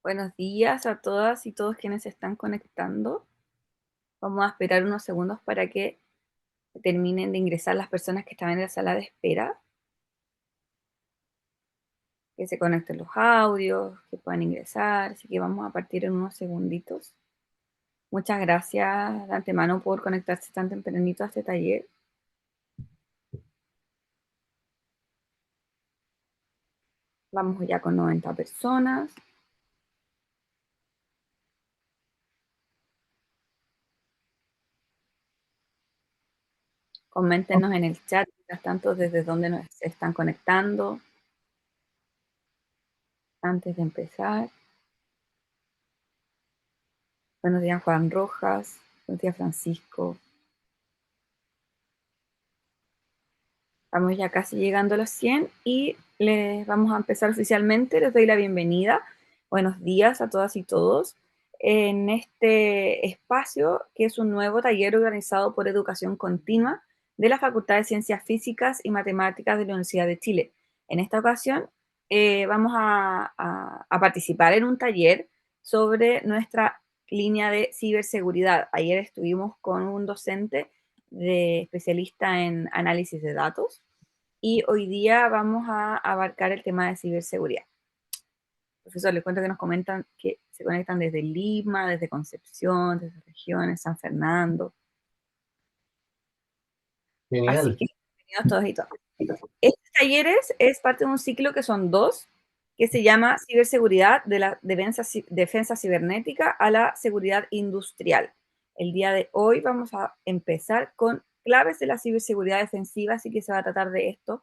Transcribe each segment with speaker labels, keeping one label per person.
Speaker 1: Buenos días a todas y todos quienes se están conectando. Vamos a esperar unos segundos para que terminen de ingresar las personas que estaban en la sala de espera, que se conecten los audios, que puedan ingresar. Así que vamos a partir en unos segunditos. Muchas gracias de antemano por conectarse tan tempranito a este taller. Vamos ya con 90 personas. Coméntenos en el chat, mientras tanto, desde dónde nos están conectando antes de empezar. Buenos días, Juan Rojas. Buenos días, Francisco. Estamos ya casi llegando a los 100 y les vamos a empezar oficialmente. Les doy la bienvenida. Buenos días a todas y todos en este espacio que es un nuevo taller organizado por Educación Continua de la Facultad de Ciencias Físicas y Matemáticas de la Universidad de Chile. En esta ocasión vamos a participar en un taller sobre nuestra línea de ciberseguridad. Ayer estuvimos con un docente de especialista en análisis de datos y hoy día vamos a abarcar el tema de ciberseguridad. Profesor, les cuento que nos comentan que se conectan desde Lima, desde Concepción, desde regiones, San Fernando. Así
Speaker 2: Genial.
Speaker 1: que bienvenidos todos y todas. Estos talleres es parte de un ciclo que son dos, que se llama Ciberseguridad de la defensa cibernética a la seguridad industrial. El día de hoy vamos a empezar con claves de la ciberseguridad defensiva, así que se va a tratar de esto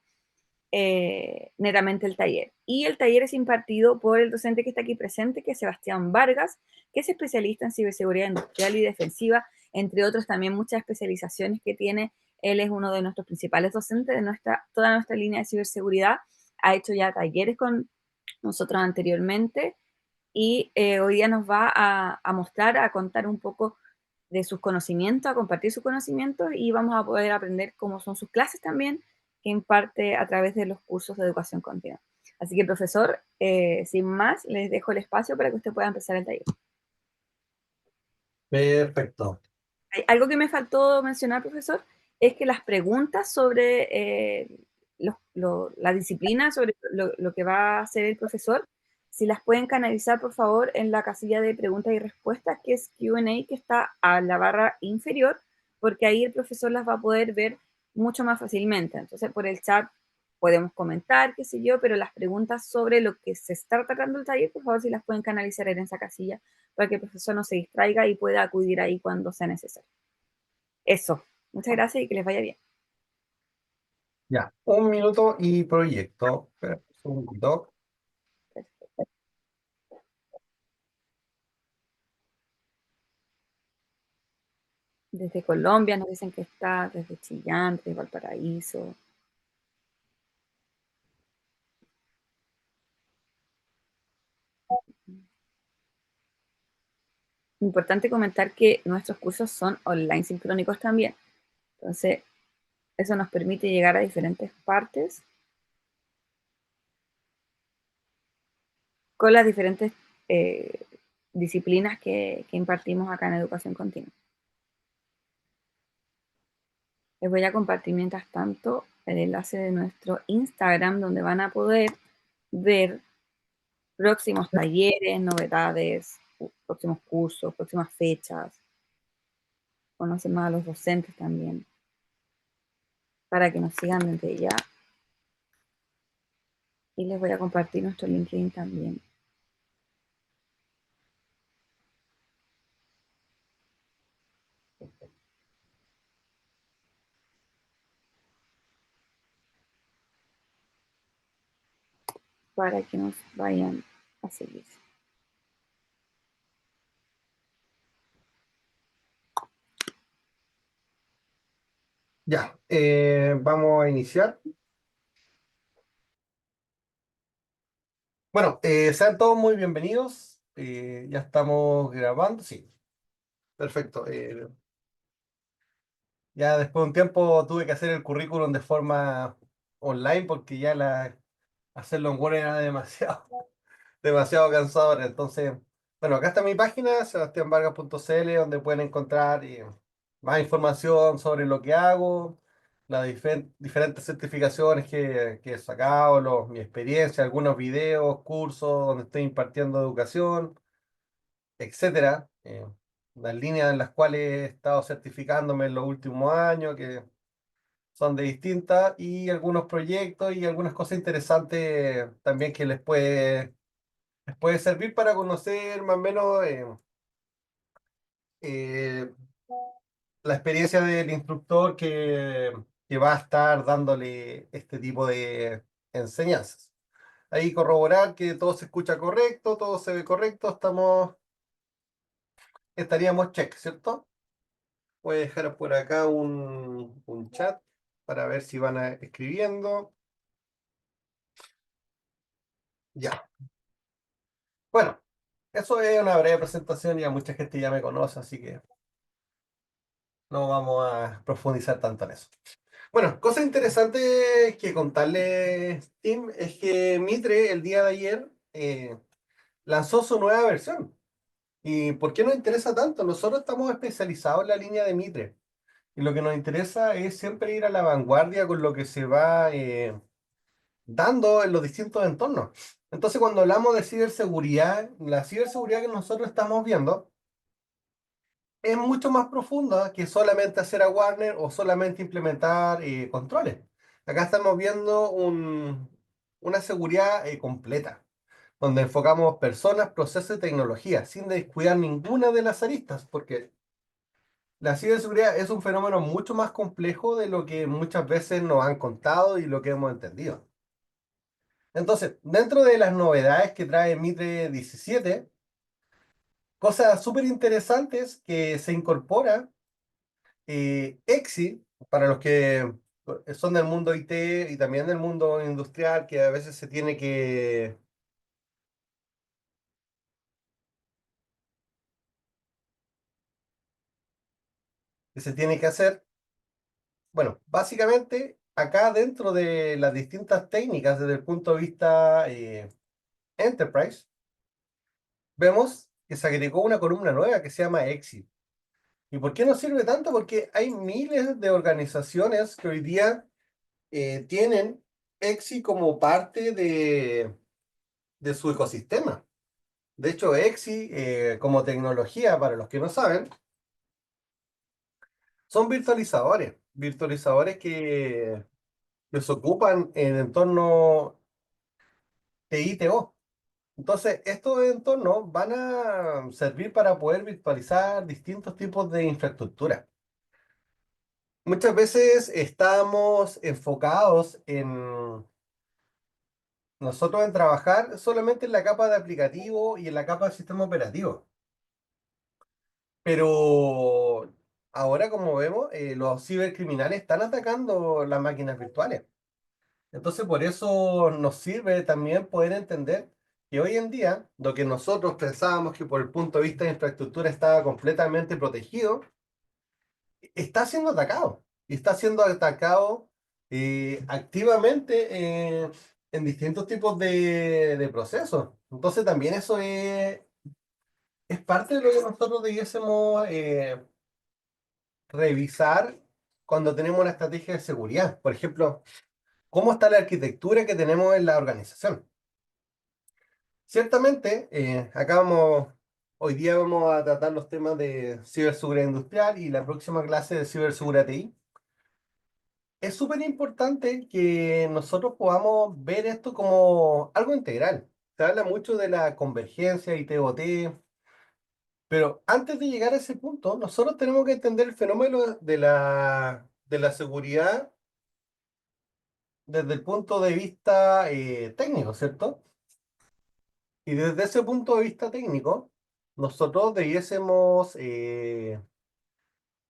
Speaker 1: netamente el taller. Y el taller es impartido por el docente que está aquí presente, que es Sebastián Vargas, que es especialista en ciberseguridad industrial y defensiva, entre otros también muchas especializaciones que tiene. Él es uno de nuestros principales docentes de toda nuestra línea de ciberseguridad. Ha hecho ya talleres con nosotros anteriormente y hoy día nos va a mostrar, a contar un poco de sus conocimientos, a compartir sus conocimientos y vamos a poder aprender cómo son sus clases también que imparte a través de los cursos de educación continua. Así que, profesor, sin más, les dejo el espacio para que usted pueda empezar el taller.
Speaker 2: Perfecto.
Speaker 1: Algo que me faltó mencionar, profesor, es que las preguntas sobre la disciplina, sobre lo que va a hacer el profesor, si las pueden canalizar, por favor, en la casilla de preguntas y respuestas, que es Q&A, que está a la barra inferior, porque ahí el profesor las va a poder ver mucho más fácilmente. Entonces, por el chat podemos comentar, qué sé yo, pero las preguntas sobre lo que se está tratando el taller, por favor, si las pueden canalizar en esa casilla para que el profesor no se distraiga y pueda acudir ahí cuando sea necesario. Eso. Muchas gracias y que les vaya bien.
Speaker 2: Ya, un minuto y proyecto. Espera un segundito.
Speaker 1: Desde Colombia nos dicen que está, desde Chillán, desde Valparaíso. Importante comentar que nuestros cursos son online sincrónicos también. Entonces, eso nos permite llegar a diferentes partes con las diferentes eh, disciplinas que impartimos acá en Educación Continua. Les voy a compartir mientras tanto el enlace de nuestro Instagram donde van a poder ver próximos talleres, novedades, próximos cursos, próximas fechas. Conocen más a los docentes también, para que nos sigan desde ya. Y les voy a compartir nuestro LinkedIn también. Para que nos vayan a seguir.
Speaker 2: Ya, vamos a iniciar. Bueno, sean todos muy bienvenidos. Ya estamos grabando. Sí, perfecto. Ya después de un tiempo tuve que hacer el currículum de forma online porque ya hacerlo en Word era demasiado, demasiado cansador. Entonces, bueno, acá está mi página, sebastianvargas.cl, donde pueden encontrar más información sobre lo que hago, las diferentes certificaciones que he sacado, mi experiencia, algunos videos, cursos donde estoy impartiendo educación, etcétera. Las líneas en las cuales he estado certificándome en los últimos años, que son de distintas, y algunos proyectos y algunas cosas interesantes también que les puede servir para conocer más o menos eh, la experiencia del instructor que va a estar dándole este tipo de enseñanzas. Ahí corroborar que todo se escucha correcto, todo se ve correcto, estaríamos check, ¿cierto? Voy a dejar por acá un chat para ver si van escribiendo. Ya. Bueno, eso es una breve presentación, ya mucha gente ya me conoce, así que no vamos a profundizar tanto en eso. Bueno, cosa interesante que contarles, Tim, es que Mitre el día de ayer lanzó su nueva versión. ¿Y por qué nos interesa tanto? Nosotros estamos especializados en la línea de Mitre. Y lo que nos interesa es siempre ir a la vanguardia con lo que se va dando en los distintos entornos. Entonces, cuando hablamos de ciberseguridad, la ciberseguridad que nosotros estamos viendo es mucho más profunda que solamente hacer a Warner o solamente implementar controles. Acá estamos viendo una seguridad completa, donde enfocamos personas, procesos y tecnología, sin descuidar ninguna de las aristas, porque la ciberseguridad es un fenómeno mucho más complejo de lo que muchas veces nos han contado y lo que hemos entendido. Entonces, dentro de las novedades que trae Mitre 17, cosas súper interesantes que se incorpora EXI, para los que son del mundo IT y también del mundo industrial, que a veces que se tiene que hacer. Bueno, básicamente acá dentro de las distintas técnicas desde el punto de vista Enterprise, vemos que se agregó una columna nueva que se llama EXI. ¿Y por qué nos sirve tanto? Porque hay miles de organizaciones que hoy día tienen EXI como parte de su ecosistema. De hecho, EXI, como tecnología, para los que no saben, son virtualizadores que se ocupan en entornos TI-TO. Entonces, estos entornos van a servir para poder virtualizar distintos tipos de infraestructura. Muchas veces estamos enfocados nosotros en trabajar solamente en la capa de aplicativo y en la capa de sistema operativo. Pero ahora, como vemos, los cibercriminales están atacando las máquinas virtuales. Entonces, por eso nos sirve también poder entender que hoy en día, lo que nosotros pensábamos que por el punto de vista de infraestructura estaba completamente protegido, está siendo atacado. Y está siendo atacado activamente en distintos tipos de procesos. Entonces, también eso es parte de lo que nosotros debiésemos revisar cuando tenemos una estrategia de seguridad. Por ejemplo, cómo está la arquitectura que tenemos en la organización. Ciertamente, hoy día vamos a tratar los temas de ciberseguridad industrial y la próxima clase de ciberseguridad TI. Es súper importante que nosotros podamos ver esto como algo integral. Se habla mucho de la convergencia y TOT, pero antes de llegar a ese punto, nosotros tenemos que entender el fenómeno de la seguridad desde el punto de vista técnico, ¿cierto? Y desde ese punto de vista técnico, nosotros debiésemos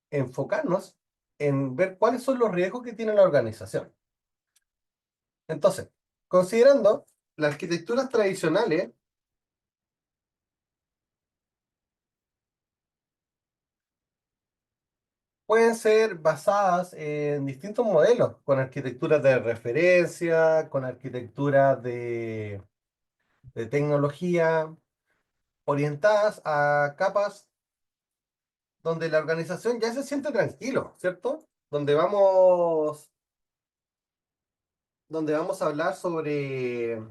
Speaker 2: enfocarnos en ver cuáles son los riesgos que tiene la organización. Entonces, considerando las arquitecturas tradicionales, pueden ser basadas en distintos modelos, con arquitecturas de referencia, con arquitecturas de tecnología, orientadas a capas donde la organización ya se siente tranquilo, ¿cierto? Donde vamos a hablar sobre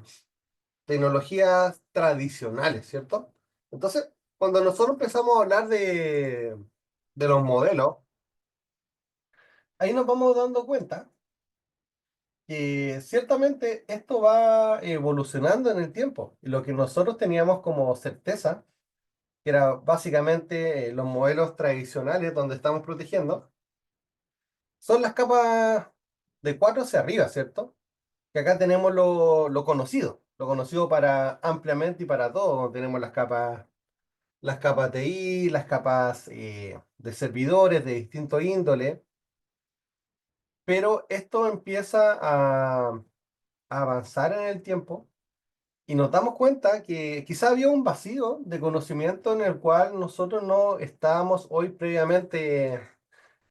Speaker 2: tecnologías tradicionales, ¿cierto? Entonces, cuando nosotros empezamos a hablar de los modelos, ahí nos vamos dando cuenta que ciertamente esto va evolucionando en el tiempo. Y lo que nosotros teníamos como certeza, que era básicamente los modelos tradicionales donde estamos protegiendo, son las capas de 4 hacia arriba, ¿cierto? Que acá tenemos lo conocido para ampliamente y para todo. Tenemos las capas TI, las capas de servidores de distinto índole, pero esto empieza a avanzar en el tiempo y nos damos cuenta que quizá había un vacío de conocimiento en el cual nosotros no estábamos hoy previamente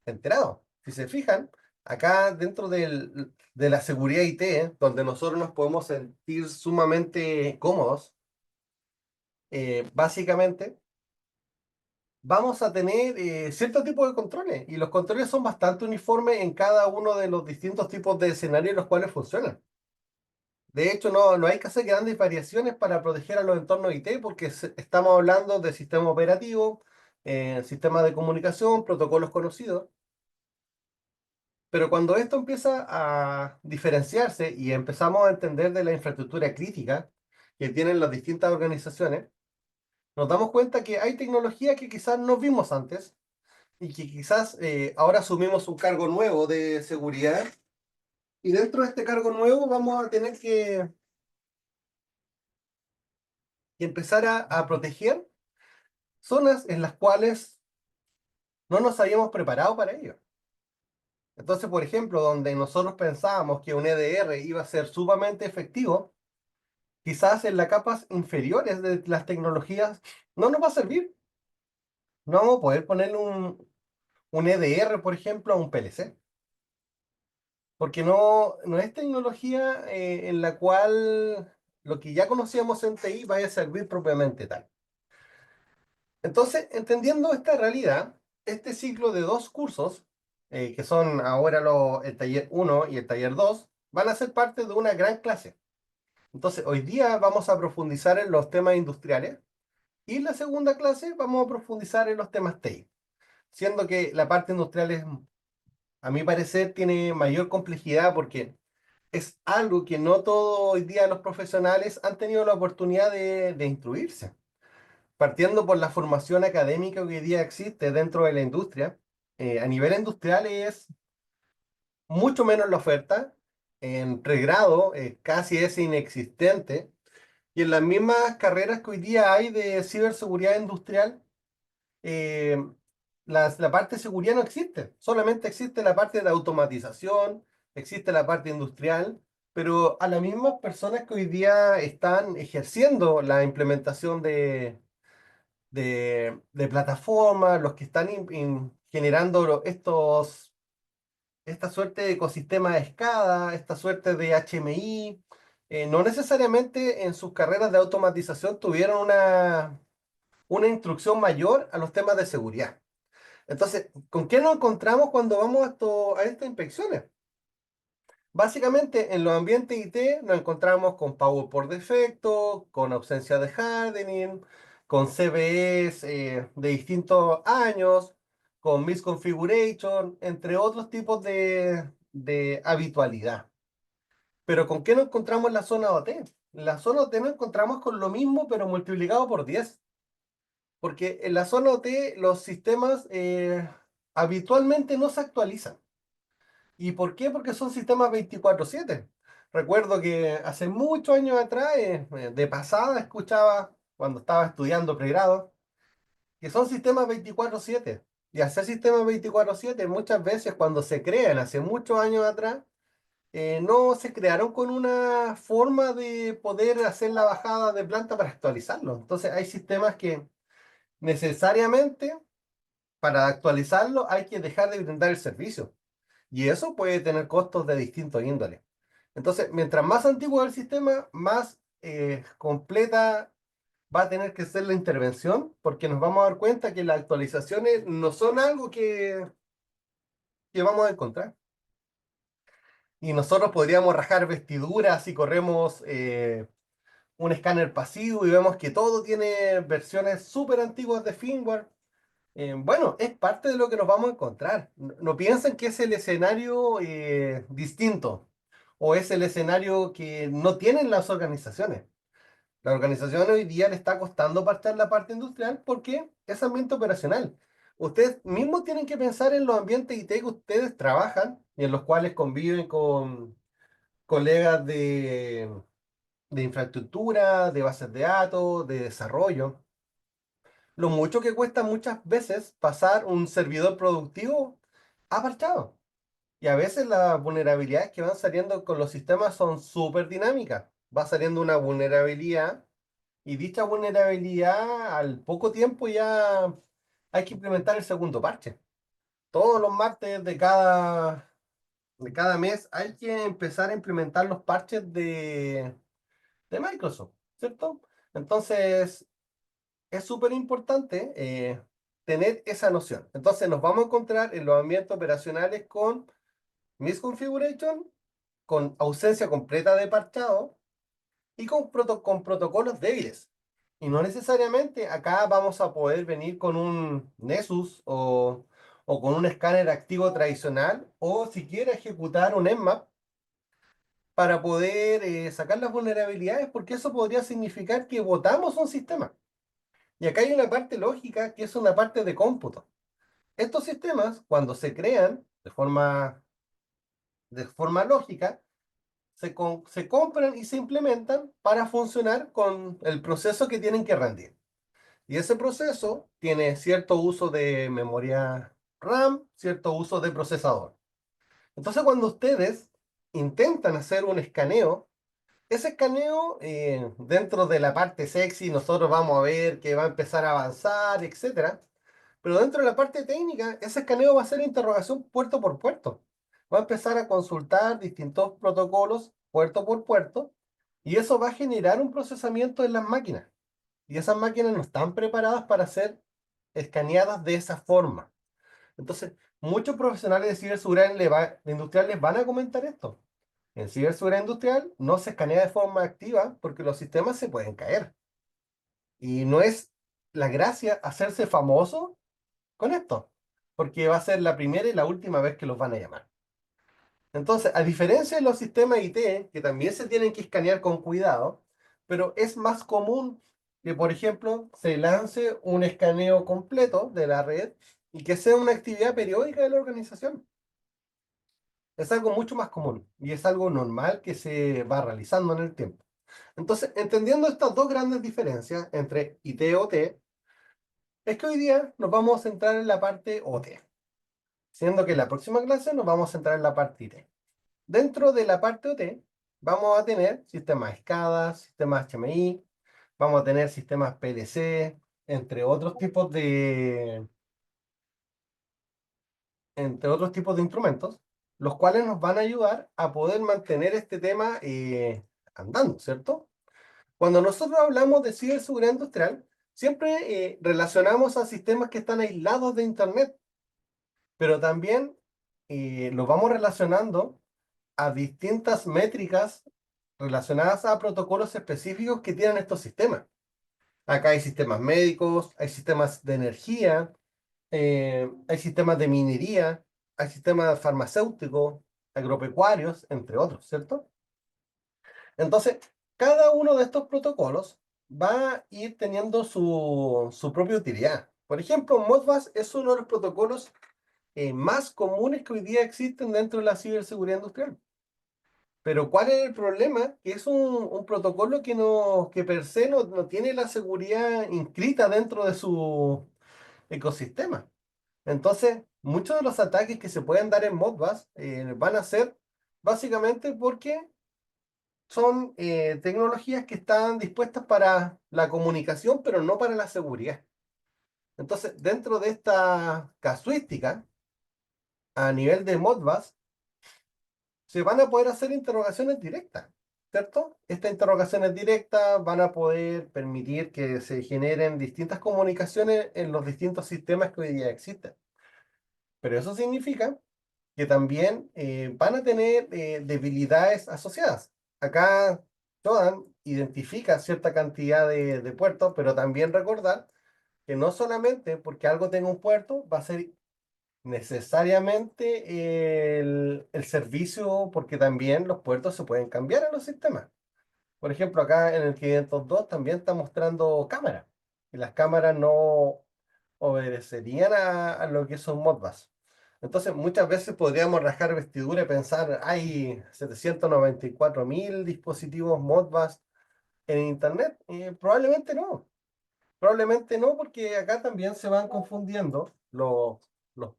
Speaker 2: enterados. Si se fijan, acá dentro de la seguridad IT, donde nosotros nos podemos sentir sumamente cómodos, básicamente vamos a tener cierto tipo de controles y los controles son bastante uniformes en cada uno de los distintos tipos de escenarios en los cuales funcionan. De hecho, no hay que hacer grandes variaciones para proteger a los entornos IT porque estamos hablando de sistema operativo, sistemas de comunicación, protocolos conocidos. Pero cuando esto empieza a diferenciarse y empezamos a entender de la infraestructura crítica que tienen las distintas organizaciones, nos damos cuenta que hay tecnología que quizás no vimos antes y que quizás ahora asumimos un cargo nuevo de seguridad y dentro de este cargo nuevo vamos a tener que empezar a proteger zonas en las cuales no nos habíamos preparado para ello. Entonces, por ejemplo, donde nosotros pensábamos que un EDR iba a ser sumamente efectivo, quizás en las capas inferiores de las tecnologías no nos va a servir. No vamos a poder ponerle un EDR, por ejemplo, a un PLC, porque no es tecnología en la cual lo que ya conocíamos en TI vaya a servir propiamente tal. Entonces, entendiendo esta realidad, este ciclo de 2 cursos, que son ahora el taller 1 y el taller 2, van a ser parte de una gran clase. Entonces, hoy día vamos a profundizar en los temas industriales y en la segunda clase vamos a profundizar en los temas TI, siendo que la parte industrial a mi parecer, tiene mayor complejidad porque es algo que no todos hoy día los profesionales han tenido la oportunidad de instruirse. Partiendo por la formación académica que hoy día existe dentro de la industria, a nivel industrial es mucho menos la oferta, en pregrado casi es inexistente, y en las mismas carreras que hoy día hay de ciberseguridad industrial, eh, la parte de seguridad no existe, solamente existe la parte de automatización, existe la parte industrial, pero a las mismas personas que hoy día están ejerciendo la implementación de plataformas, los que están generando esta suerte de ecosistema de SCADA, esta suerte de HMI, no necesariamente en sus carreras de automatización tuvieron una instrucción mayor a los temas de seguridad. Entonces, ¿con qué nos encontramos cuando vamos a estas inspecciones? Básicamente, en los ambientes IT nos encontramos con Power por defecto, con ausencia de hardening, con CVEs de distintos años, con misconfiguration, entre otros tipos de habitualidad. Pero ¿con qué nos encontramos en la zona OT? En la zona OT nos encontramos con lo mismo, pero multiplicado por 10. Porque en la zona OT los sistemas habitualmente no se actualizan. ¿Y por qué? Porque son sistemas 24/7. Recuerdo que hace muchos años atrás, de pasada, escuchaba cuando estaba estudiando pregrado, que son sistemas 24/7. Y hacer sistemas 24/7 muchas veces cuando se crean hace muchos años atrás, no se crearon con una forma de poder hacer la bajada de planta para actualizarlo. Entonces hay sistemas que necesariamente Para actualizarlo hay que dejar de brindar el servicio. Y eso puede tener costos de distintos índoles. Entonces, mientras más antiguo es el sistema, más completa va a tener que ser la intervención, porque nos vamos a dar cuenta que las actualizaciones no son algo que vamos a encontrar. Y nosotros podríamos rajar vestiduras si corremos un escáner pasivo y vemos que todo tiene versiones súper antiguas de firmware. Bueno, es parte de lo que nos vamos a encontrar. No piensen que es el escenario distinto o es el escenario que no tienen las organizaciones. La organización hoy día le está costando parchar la parte industrial porque es ambiente operacional. Ustedes mismos tienen que pensar en los ambientes IT que ustedes trabajan y en los cuales conviven con colegas de infraestructura, de bases de datos, de desarrollo. Lo mucho que cuesta muchas veces pasar un servidor productivo a parchado. Y a veces las vulnerabilidades que van saliendo con los sistemas son súper dinámicas. Va saliendo una vulnerabilidad y dicha vulnerabilidad al poco tiempo ya hay que implementar el segundo parche. Todos los martes de cada mes hay que empezar a implementar los parches de Microsoft, ¿cierto? Entonces, es súper importante tener esa noción. Entonces nos vamos a encontrar en los ambientes operacionales con misconfiguration, con ausencia completa de parchado y con protocolos débiles. Y no necesariamente acá vamos a poder venir con un Nessus o con un escáner activo tradicional o siquiera ejecutar un Nmap para poder sacar las vulnerabilidades porque eso podría significar que botamos un sistema. Y acá hay una parte lógica que es una parte de cómputo. Estos sistemas, cuando se crean de forma lógica, se compran y se implementan para funcionar con el proceso que tienen que rendir. Y ese proceso tiene cierto uso de memoria RAM, cierto uso de procesador. Entonces, cuando ustedes intentan hacer un escaneo, ese escaneo, dentro de la parte sexy, nosotros vamos a ver que va a empezar a avanzar, etcétera. Pero dentro de la parte técnica, ese escaneo va a ser interrogación puerto por puerto. Va a empezar a consultar distintos protocolos puerto por puerto y eso va a generar un procesamiento en las máquinas. Y esas máquinas no están preparadas para ser escaneadas de esa forma. Entonces, muchos profesionales de ciberseguridad industrial les van a comentar esto. En ciberseguridad industrial no se escanea de forma activa porque los sistemas se pueden caer. Y no es la gracia hacerse famoso con esto, porque va a ser la primera y la última vez que los van a llamar. Entonces, a diferencia de los sistemas IT, que también se tienen que escanear con cuidado, pero es más común que, por ejemplo, se lance un escaneo completo de la red y que sea una actividad periódica de la organización. Es algo mucho más común y es algo normal que se va realizando en el tiempo. Entonces, entendiendo estas dos grandes diferencias entre IT y OT, es que hoy día nos vamos a centrar en la parte OT, siendo que en la próxima clase nos vamos a centrar en la parte IT. Dentro de la parte OT vamos a tener sistemas SCADA, sistemas HMI, vamos a tener sistemas PLC, entre otros tipos de instrumentos, los cuales nos van a ayudar a poder mantener este tema andando, ¿cierto? Cuando nosotros hablamos de ciberseguridad industrial, siempre relacionamos a sistemas que están aislados de Internet, pero también los vamos relacionando a distintas métricas relacionadas a protocolos específicos que tienen estos sistemas. Acá hay sistemas médicos, hay sistemas de energía, hay sistemas de minería, hay sistemas farmacéuticos, agropecuarios, entre otros, ¿cierto? Entonces, cada uno de estos protocolos va a ir teniendo su propia utilidad. Por ejemplo, Modbus es uno de los protocolos más comunes que hoy día existen dentro de la ciberseguridad industrial. Pero ¿cuál es el problema? Que es un protocolo que per se no tiene la seguridad inscrita dentro de su ecosistema. Entonces, muchos de los ataques que se pueden dar en Modbus van a ser básicamente porque son tecnologías que están dispuestas para la comunicación, pero no para la seguridad. Entonces, dentro de esta casuística, a nivel de Modbus, se van a poder hacer interrogaciones directas, ¿cierto? Estas interrogaciones directas van a poder permitir que se generen distintas comunicaciones en los distintos sistemas que hoy día existen. Pero eso significa que también van a tener debilidades asociadas. Acá Todan identifica cierta cantidad de puertos, pero también recordar que no solamente porque algo tenga un puerto va a ser necesariamente el servicio, porque también los puertos se pueden cambiar en los sistemas. Por ejemplo, acá en el 502 también está mostrando cámaras, y las cámaras no obedecerían a lo que son Modbus. Entonces, muchas veces podríamos rascar vestidura y pensar, hay 794.000 dispositivos Modbus en Internet. Probablemente no. Probablemente no, porque acá también se van confundiendo los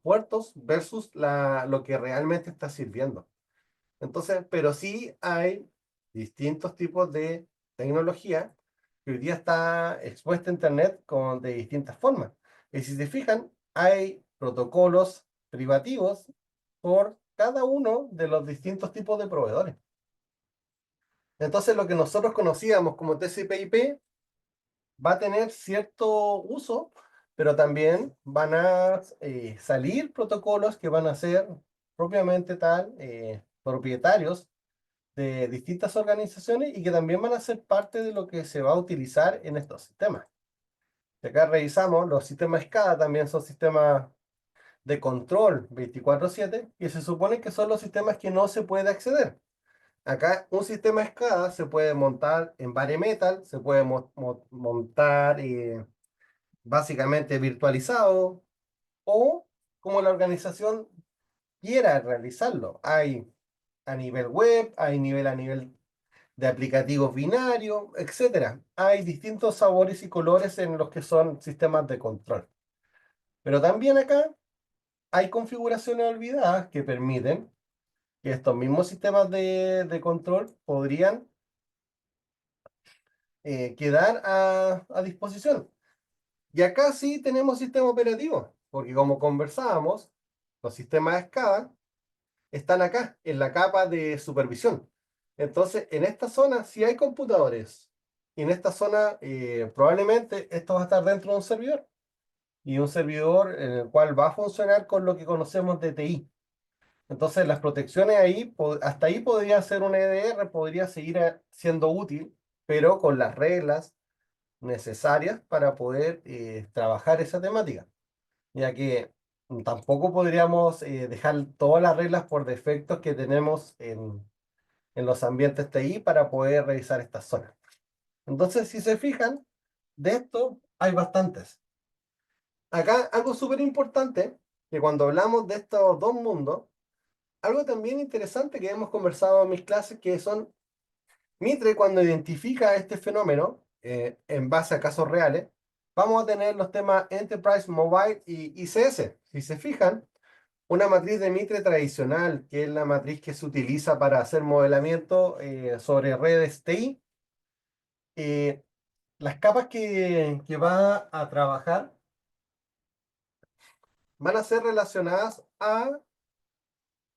Speaker 2: puertos versus lo que realmente está sirviendo. Entonces, pero sí hay distintos tipos de tecnología que hoy día está expuesta a Internet de distintas formas. Y si se fijan, hay protocolos privativos por cada uno de los distintos tipos de proveedores. Entonces, lo que nosotros conocíamos como TCP/IP va a tener cierto uso, pero también van a salir protocolos que van a ser propiamente tal, propietarios de distintas organizaciones y que también van a ser parte de lo que se va a utilizar en estos sistemas. Si acá revisamos, los sistemas SCADA también son sistemas de control 24/7 y se supone que son los sistemas que no se puede acceder. Acá un sistema SCADA se puede montar en bare metal, se puede montar básicamente virtualizado o como la organización quiera realizarlo. Hay a nivel web, hay a nivel de aplicativos binarios, etcétera. Hay distintos sabores y colores en los que son sistemas de control. Pero también acá hay configuraciones olvidadas que permiten que estos mismos sistemas de control podrían quedar a disposición. Y acá sí tenemos sistema operativo, porque como conversábamos, los sistemas SCADA están acá, en la capa de supervisión. Entonces, en esta zona sí hay computadores. Y en esta zona probablemente esto va a estar dentro de un servidor. Y un servidor en el cual va a funcionar con lo que conocemos de TI. Entonces, las protecciones ahí, hasta ahí podría ser un EDR, podría seguir siendo útil, pero con las reglas necesarias para poder trabajar esa temática, ya que tampoco podríamos dejar todas las reglas por defectos que tenemos en los ambientes TI para poder revisar estas zonas. Entonces, si se fijan, de esto hay bastantes. Acá algo súper importante, que cuando hablamos de estos dos mundos, algo también interesante que hemos conversado en mis clases, que son Mitre cuando identifica este fenómeno en base a casos reales, vamos a tener los temas Enterprise, Mobile y ICS. Si se fijan, una matriz de Mitre tradicional, que es la matriz que se utiliza para hacer modelamiento sobre redes TI, eh, las capas que va a trabajar van a ser relacionadas a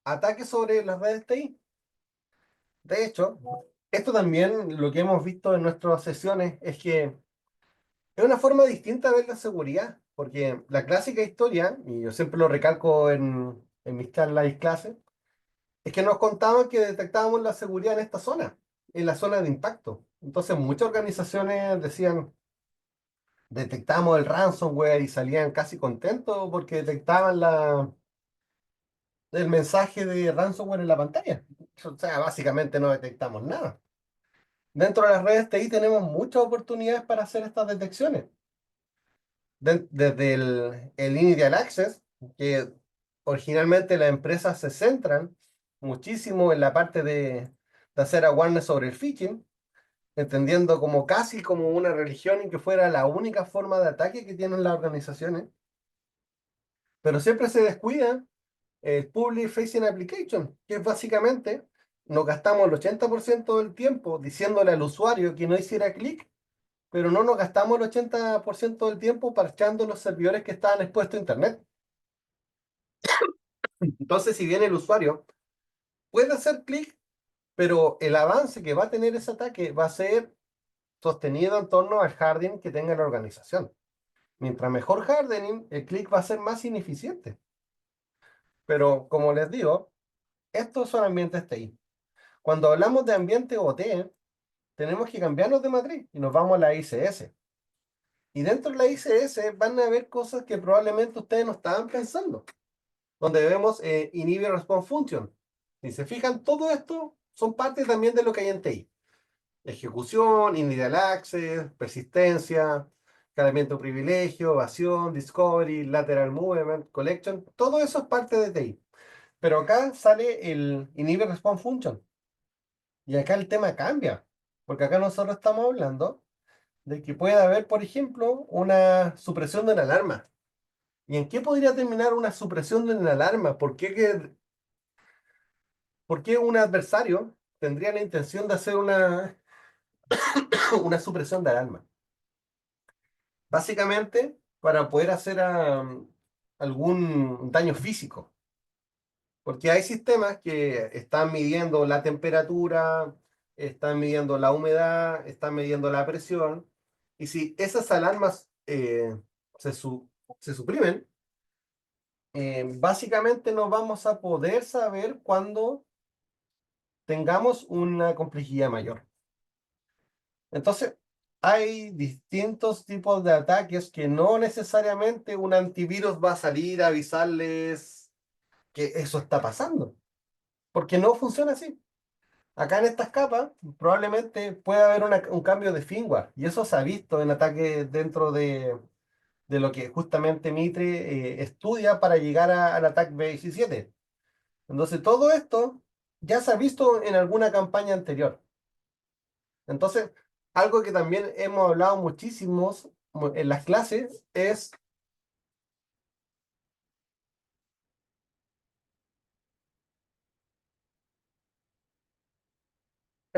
Speaker 2: ataques sobre las redes TI. De hecho, esto también lo que hemos visto en nuestras sesiones es que es una forma distinta de ver la seguridad, porque la clásica historia, y yo siempre lo recalco en mis charlas y clases, es que nos contaban que detectábamos la seguridad en esta zona, en la zona de impacto. Entonces muchas organizaciones decían, detectamos el ransomware y salían casi contentos porque detectaban el mensaje de ransomware en la pantalla. O sea, básicamente no detectamos nada. Dentro de las redes TI tenemos muchas oportunidades para hacer estas detecciones. Desde el Initial Access, que originalmente las empresas se centran muchísimo en la parte de hacer awareness sobre el phishing, entendiendo como casi como una religión y que fuera la única forma de ataque que tienen las organizaciones, pero siempre se descuida el Public Facing Application, que es básicamente nos gastamos el 80% del tiempo diciéndole al usuario que no hiciera clic pero no nos gastamos el 80% del tiempo parchando los servidores que estaban expuestos a Internet. Entonces, si bien el usuario puede hacer clic, pero el avance que va a tener ese ataque va a ser sostenido en torno al hardening que tenga la organización. Mientras mejor hardening, el clic va a ser más ineficiente. Pero como les digo, estos son ambientes TI. Cuando hablamos de ambiente OT, tenemos que cambiarnos de matriz y nos vamos a la ICS. Y dentro de la ICS van a haber cosas que probablemente ustedes no estaban pensando, donde vemos Inhibit Response Function. Si se fijan, todo esto son parte también de lo que hay en TI. Ejecución, initial access, persistencia, escalamiento de privilegio, evasión, discovery, lateral movement, collection, todo eso es parte de TI. Pero acá sale el inhibit response function. Y acá el tema cambia. Porque acá nosotros estamos hablando de que puede haber, por ejemplo, una supresión de una alarma. ¿Y en qué podría terminar una supresión de una alarma? ¿Por qué un adversario tendría la intención de hacer una supresión de alarma? Básicamente, para poder hacer algún daño físico. Porque hay sistemas que están midiendo la temperatura, están midiendo la humedad, están midiendo la presión. Y si esas alarmas se, su- se suprimen, básicamente no vamos a poder saber cuándo tengamos una complejidad mayor. Entonces, hay distintos tipos de ataques que no necesariamente un antivirus va a salir a avisarles que eso está pasando, porque no funciona así. Acá en estas capas probablemente pueda haber un cambio de firmware y eso se ha visto en ataques dentro de lo que justamente Mitre estudia para llegar al ataque B17. Entonces todo esto ya se ha visto en alguna campaña anterior. Entonces, algo que también hemos hablado muchísimos en las clases es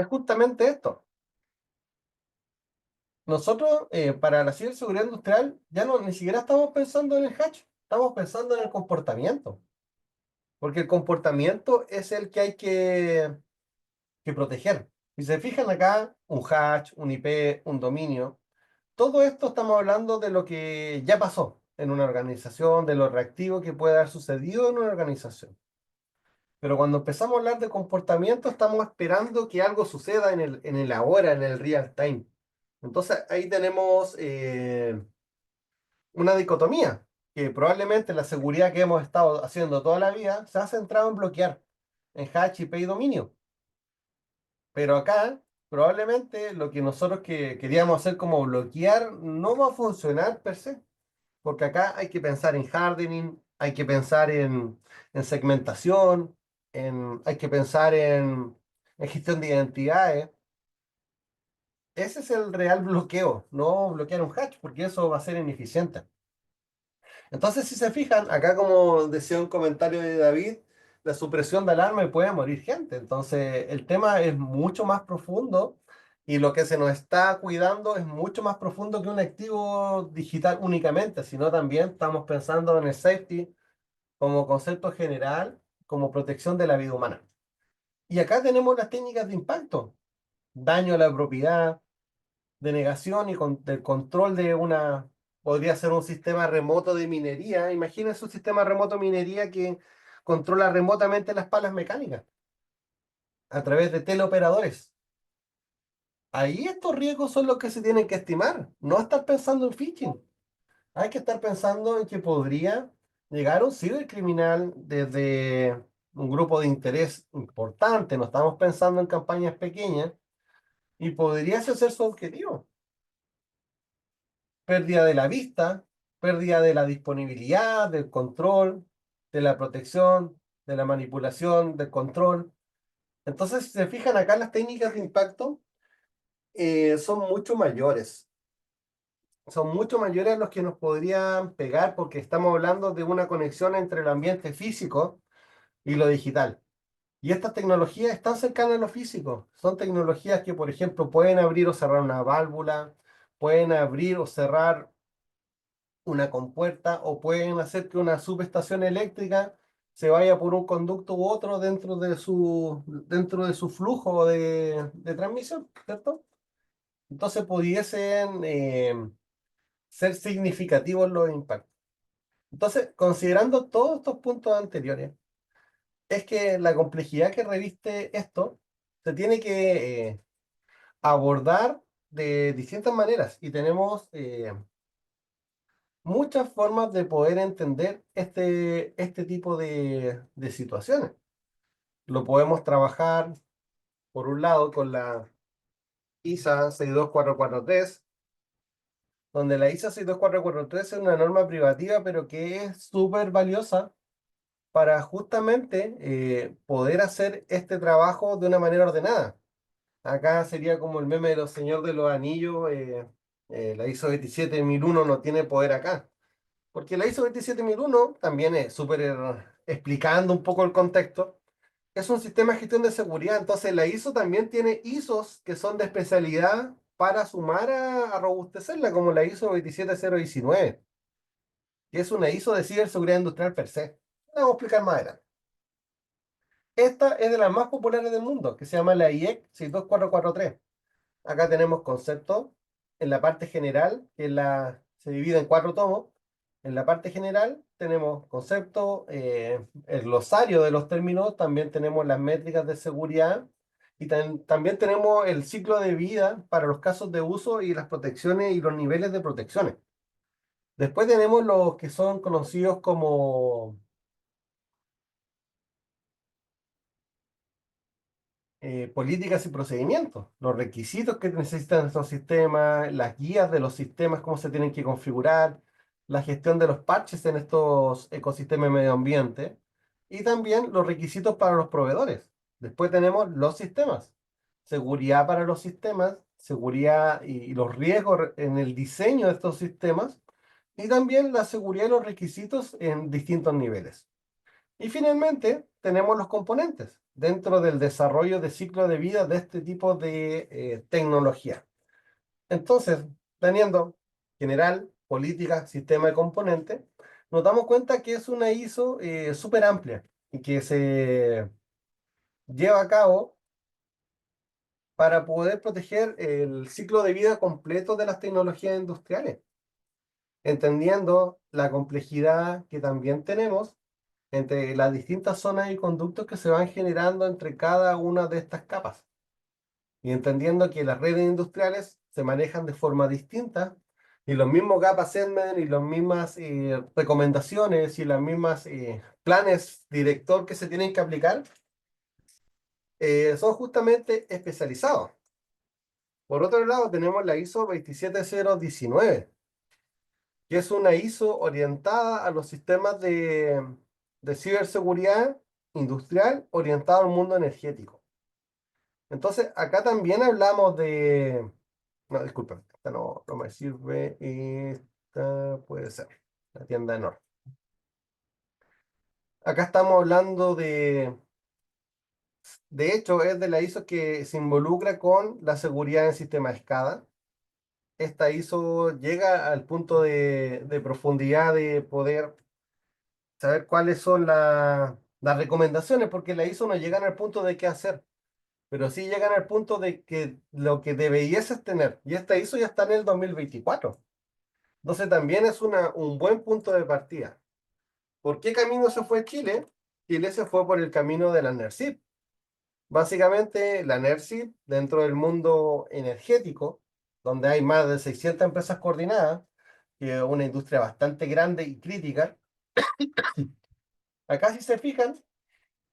Speaker 2: justamente esto. Nosotros, para la ciberseguridad industrial, ya no ni siquiera estamos pensando en el hatch, estamos pensando en el comportamiento. Porque el comportamiento es el que hay que proteger. Si se fijan acá, un hash, un IP, un dominio, todo esto estamos hablando de lo que ya pasó en una organización, de lo reactivo que puede haber sucedido en una organización. Pero cuando empezamos a hablar de comportamiento, estamos esperando que algo suceda en el ahora, en el real time. Entonces ahí tenemos una dicotomía, que probablemente la seguridad que hemos estado haciendo toda la vida se ha centrado en bloquear, en hash, IP y dominio. Pero acá, probablemente lo que nosotros queríamos hacer como bloquear no va a funcionar per se, porque acá hay que pensar en hardening, hay que pensar en segmentación, hay que pensar en gestión de identidades. Ese es el real bloqueo, no bloquear un hash, porque eso va a ser ineficiente. Entonces, si se fijan, acá como decía un comentario de David, la supresión de alarma y puede morir gente. Entonces, el tema es mucho más profundo y lo que se nos está cuidando es mucho más profundo que un activo digital únicamente, sino también estamos pensando en el safety como concepto general, como protección de la vida humana. Y acá tenemos las técnicas de impacto, daño a la propiedad, denegación y del control de podría ser un sistema remoto de minería. Imagínense un sistema remoto de minería que controla remotamente las palas mecánicas a través de teleoperadores. Ahí estos riesgos son los que se tienen que estimar, no estar pensando en phishing. Hay que estar pensando en que podría llegar un cibercriminal desde un grupo de interés importante, no estamos pensando en campañas pequeñas, y podría ser su objetivo. Pérdida de la vista, pérdida de la disponibilidad, del control, de la protección, de la manipulación, del control. Entonces, si se fijan acá, las técnicas de impacto son mucho mayores. Son mucho mayores a los que nos podrían pegar porque estamos hablando de una conexión entre el ambiente físico y lo digital. Y estas tecnologías están cercanas a lo físico. Son tecnologías que, por ejemplo, pueden abrir o cerrar una válvula, pueden abrir o cerrar una compuerta o pueden hacer que una subestación eléctrica se vaya por un conducto u otro dentro de su flujo de transmisión, ¿cierto? Entonces pudiesen ser significativos los impactos. Entonces, considerando todos estos puntos anteriores, es que la complejidad que reviste esto se tiene que abordar de distintas maneras y tenemos muchas formas de poder entender este tipo de situaciones. Lo podemos trabajar, por un lado, con la ISA 62443, donde la ISA 62443 es una norma privativa, pero que es súper valiosa para justamente poder hacer este trabajo de una manera ordenada. Acá sería como el meme de los Señor de los Anillos, la ISO 27001 no tiene poder acá. Porque la ISO 27001 también es súper, explicando un poco el contexto, es un sistema de gestión de seguridad. Entonces la ISO también tiene ISOs que son de especialidad para sumar a robustecerla, como la ISO 27019, que es una ISO de ciberseguridad industrial per se. La vamos a explicar más adelante. Esta es de las más populares del mundo, que se llama la IEC 62443. Acá tenemos conceptos en la parte general, se divide en 4 tomos. En la parte general tenemos conceptos, el glosario de los términos, también tenemos las métricas de seguridad y también tenemos el ciclo de vida para los casos de uso y las protecciones y los niveles de protecciones. Después tenemos los que son conocidos como políticas y procedimientos, los requisitos que necesitan estos sistemas, las guías de los sistemas, cómo se tienen que configurar, la gestión de los parches en estos ecosistemas de medio ambiente y también los requisitos para los proveedores. Después tenemos los sistemas, seguridad para los sistemas, seguridad y los riesgos en el diseño de estos sistemas y también la seguridad y los requisitos en distintos niveles. Y finalmente, tenemos los componentes dentro del desarrollo de ciclo de vida de este tipo de tecnología. Entonces, teniendo general, política, sistema de componentes, nos damos cuenta que es una ISO súper amplia y que se lleva a cabo para poder proteger el ciclo de vida completo de las tecnologías industriales, entendiendo la complejidad que también tenemos entre las distintas zonas y conductos que se van generando entre cada una de estas capas. Y entendiendo que las redes industriales se manejan de forma distinta y los mismos gap assessment y las mismas recomendaciones y las mismas planes director que se tienen que aplicar son justamente especializados. Por otro lado, tenemos la ISO 27019, que es una ISO orientada a los sistemas de ciberseguridad industrial orientado al mundo energético. Entonces, acá también hablamos de... No, disculpen, esta no me sirve. Esta puede ser la tienda enorme. Acá estamos hablando de... De hecho, es de la ISO que se involucra con la seguridad en sistema SCADA. Esta ISO llega al punto de profundidad de poder saber cuáles son las recomendaciones, porque la ISO no llegan al punto de qué hacer, pero sí llegan al punto de que lo que deberías tener, y esta ISO ya está en el 2024. Entonces también es un buen punto de partida. ¿Por qué camino se fue Chile? Chile se fue por el camino de la NERSIP. Básicamente, la NERSIP, dentro del mundo energético, donde hay más de 600 empresas coordinadas, que es una industria bastante grande y crítica, acá si se fijan,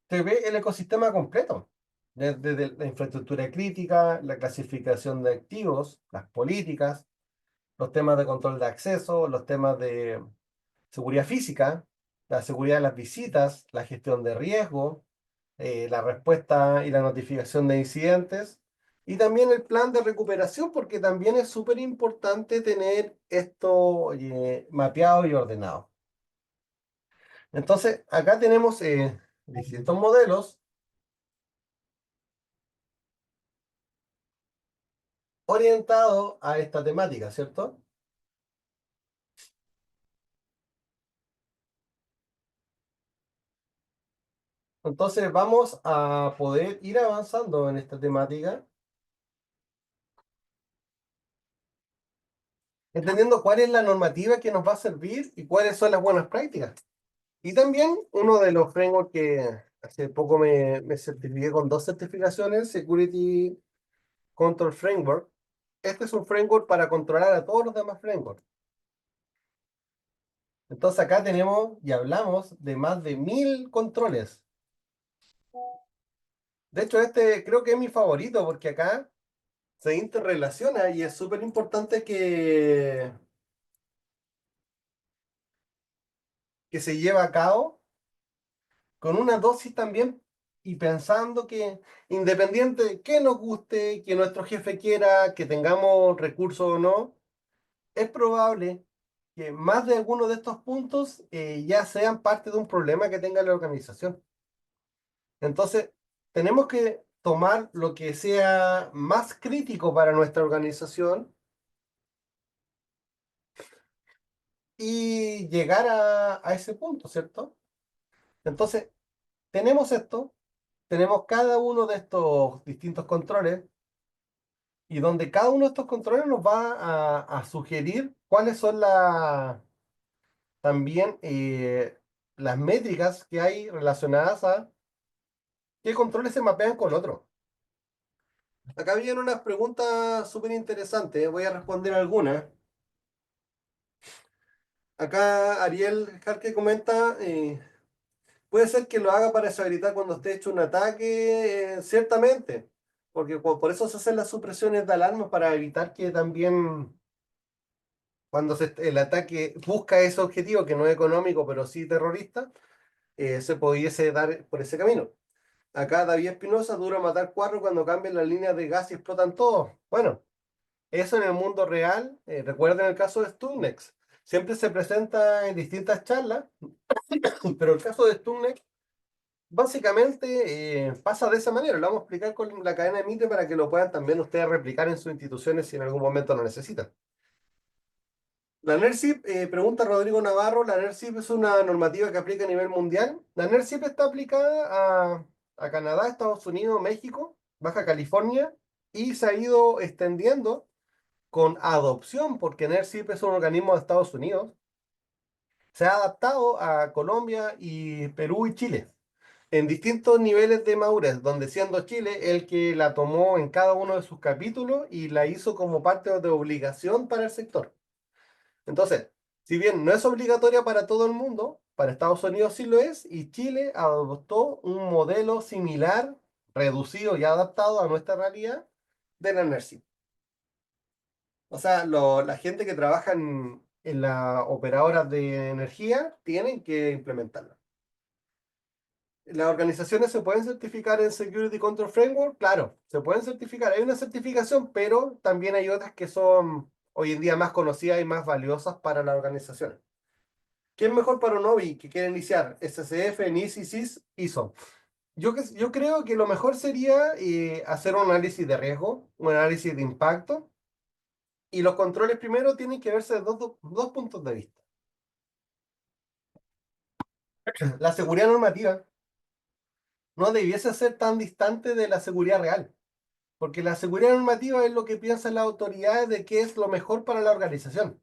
Speaker 2: se ve el ecosistema completo, desde la infraestructura crítica, la clasificación de activos, las políticas, los temas de control de acceso, los temas de seguridad física, la seguridad de las visitas, la gestión de riesgo, la respuesta y la notificación de incidentes, y también el plan de recuperación, porque también es súper importante tener esto mapeado y ordenado. Entonces, acá tenemos distintos modelos. orientado a esta temática, ¿cierto? Entonces vamos a poder ir avanzando en esta temática, entendiendo cuál es la normativa que nos va a servir y cuáles son las buenas prácticas. Y también uno de los frameworks que hace poco me certifiqué con dos certificaciones, Security Control Framework. Este es un framework para controlar a todos los demás frameworks. Entonces acá tenemos y hablamos de más de 1000 controles. De hecho, este creo que es mi favorito porque acá se interrelaciona y es súper importante que se lleve a cabo con una dosis también y pensando que independiente de que nos guste, que nuestro jefe quiera, que tengamos recursos o no, es probable que más de alguno de estos puntos ya sean parte de un problema que tenga la organización. Entonces, tenemos que tomar lo que sea más crítico para nuestra organización y llegar a ese punto, ¿cierto? Entonces, tenemos esto, tenemos cada uno de estos distintos controles y donde cada uno de estos controles nos va a sugerir cuáles son también las métricas que hay relacionadas a qué controles se mapean con otros. Acá vienen unas preguntas súper interesantes, voy a responder algunas. Acá Ariel Jarque comenta, puede ser que lo haga para deshabilitar cuando esté hecho un ataque, ciertamente, porque por eso se hacen las supresiones de alarma para evitar que también cuando el ataque busca ese objetivo, que no es económico, pero sí terrorista, se pudiese dar por ese camino. Acá David Espinosa dura matar cuatro cuando cambian las líneas de gas y explotan todos. Bueno, eso en el mundo real, recuerden el caso de Stunnex, siempre se presenta en distintas charlas, pero el caso de Stunnex básicamente pasa de esa manera. Lo vamos a explicar con la cadena de Mitre para que lo puedan también ustedes replicar en sus instituciones si en algún momento lo necesitan. La NERCIP, pregunta Rodrigo Navarro, la NERCIP es una normativa que aplica a nivel mundial. La NERCIP está aplicada a Canadá, Estados Unidos, México, Baja California y se ha ido extendiendo con adopción, porque NERCIP es un organismo de Estados Unidos. Se ha adaptado a Colombia y Perú y Chile en distintos niveles de madurez, donde siendo Chile el que la tomó en cada uno de sus capítulos y la hizo como parte de obligación para el sector. Entonces, si bien no es obligatoria para todo el mundo, para Estados Unidos sí lo es, y Chile adoptó un modelo similar, reducido y adaptado a nuestra realidad de la NERCIP. O sea, la gente que trabaja en las operadoras de energía tienen que implementarlo. ¿Las organizaciones se pueden certificar en Security Control Framework? Claro, se pueden certificar. Hay una certificación, pero también hay otras que son hoy en día más conocidas y más valiosas para las organizaciones. ¿Qué es mejor para un hobby que quiere iniciar? SCF, NIS, CIS, ISO. Yo creo que lo mejor sería hacer un análisis de riesgo, un análisis de impacto, y los controles primero tienen que verse de dos puntos de vista. La seguridad normativa no debiese ser tan distante de la seguridad real, porque la seguridad normativa es lo que piensan las autoridades de qué es lo mejor para la organización,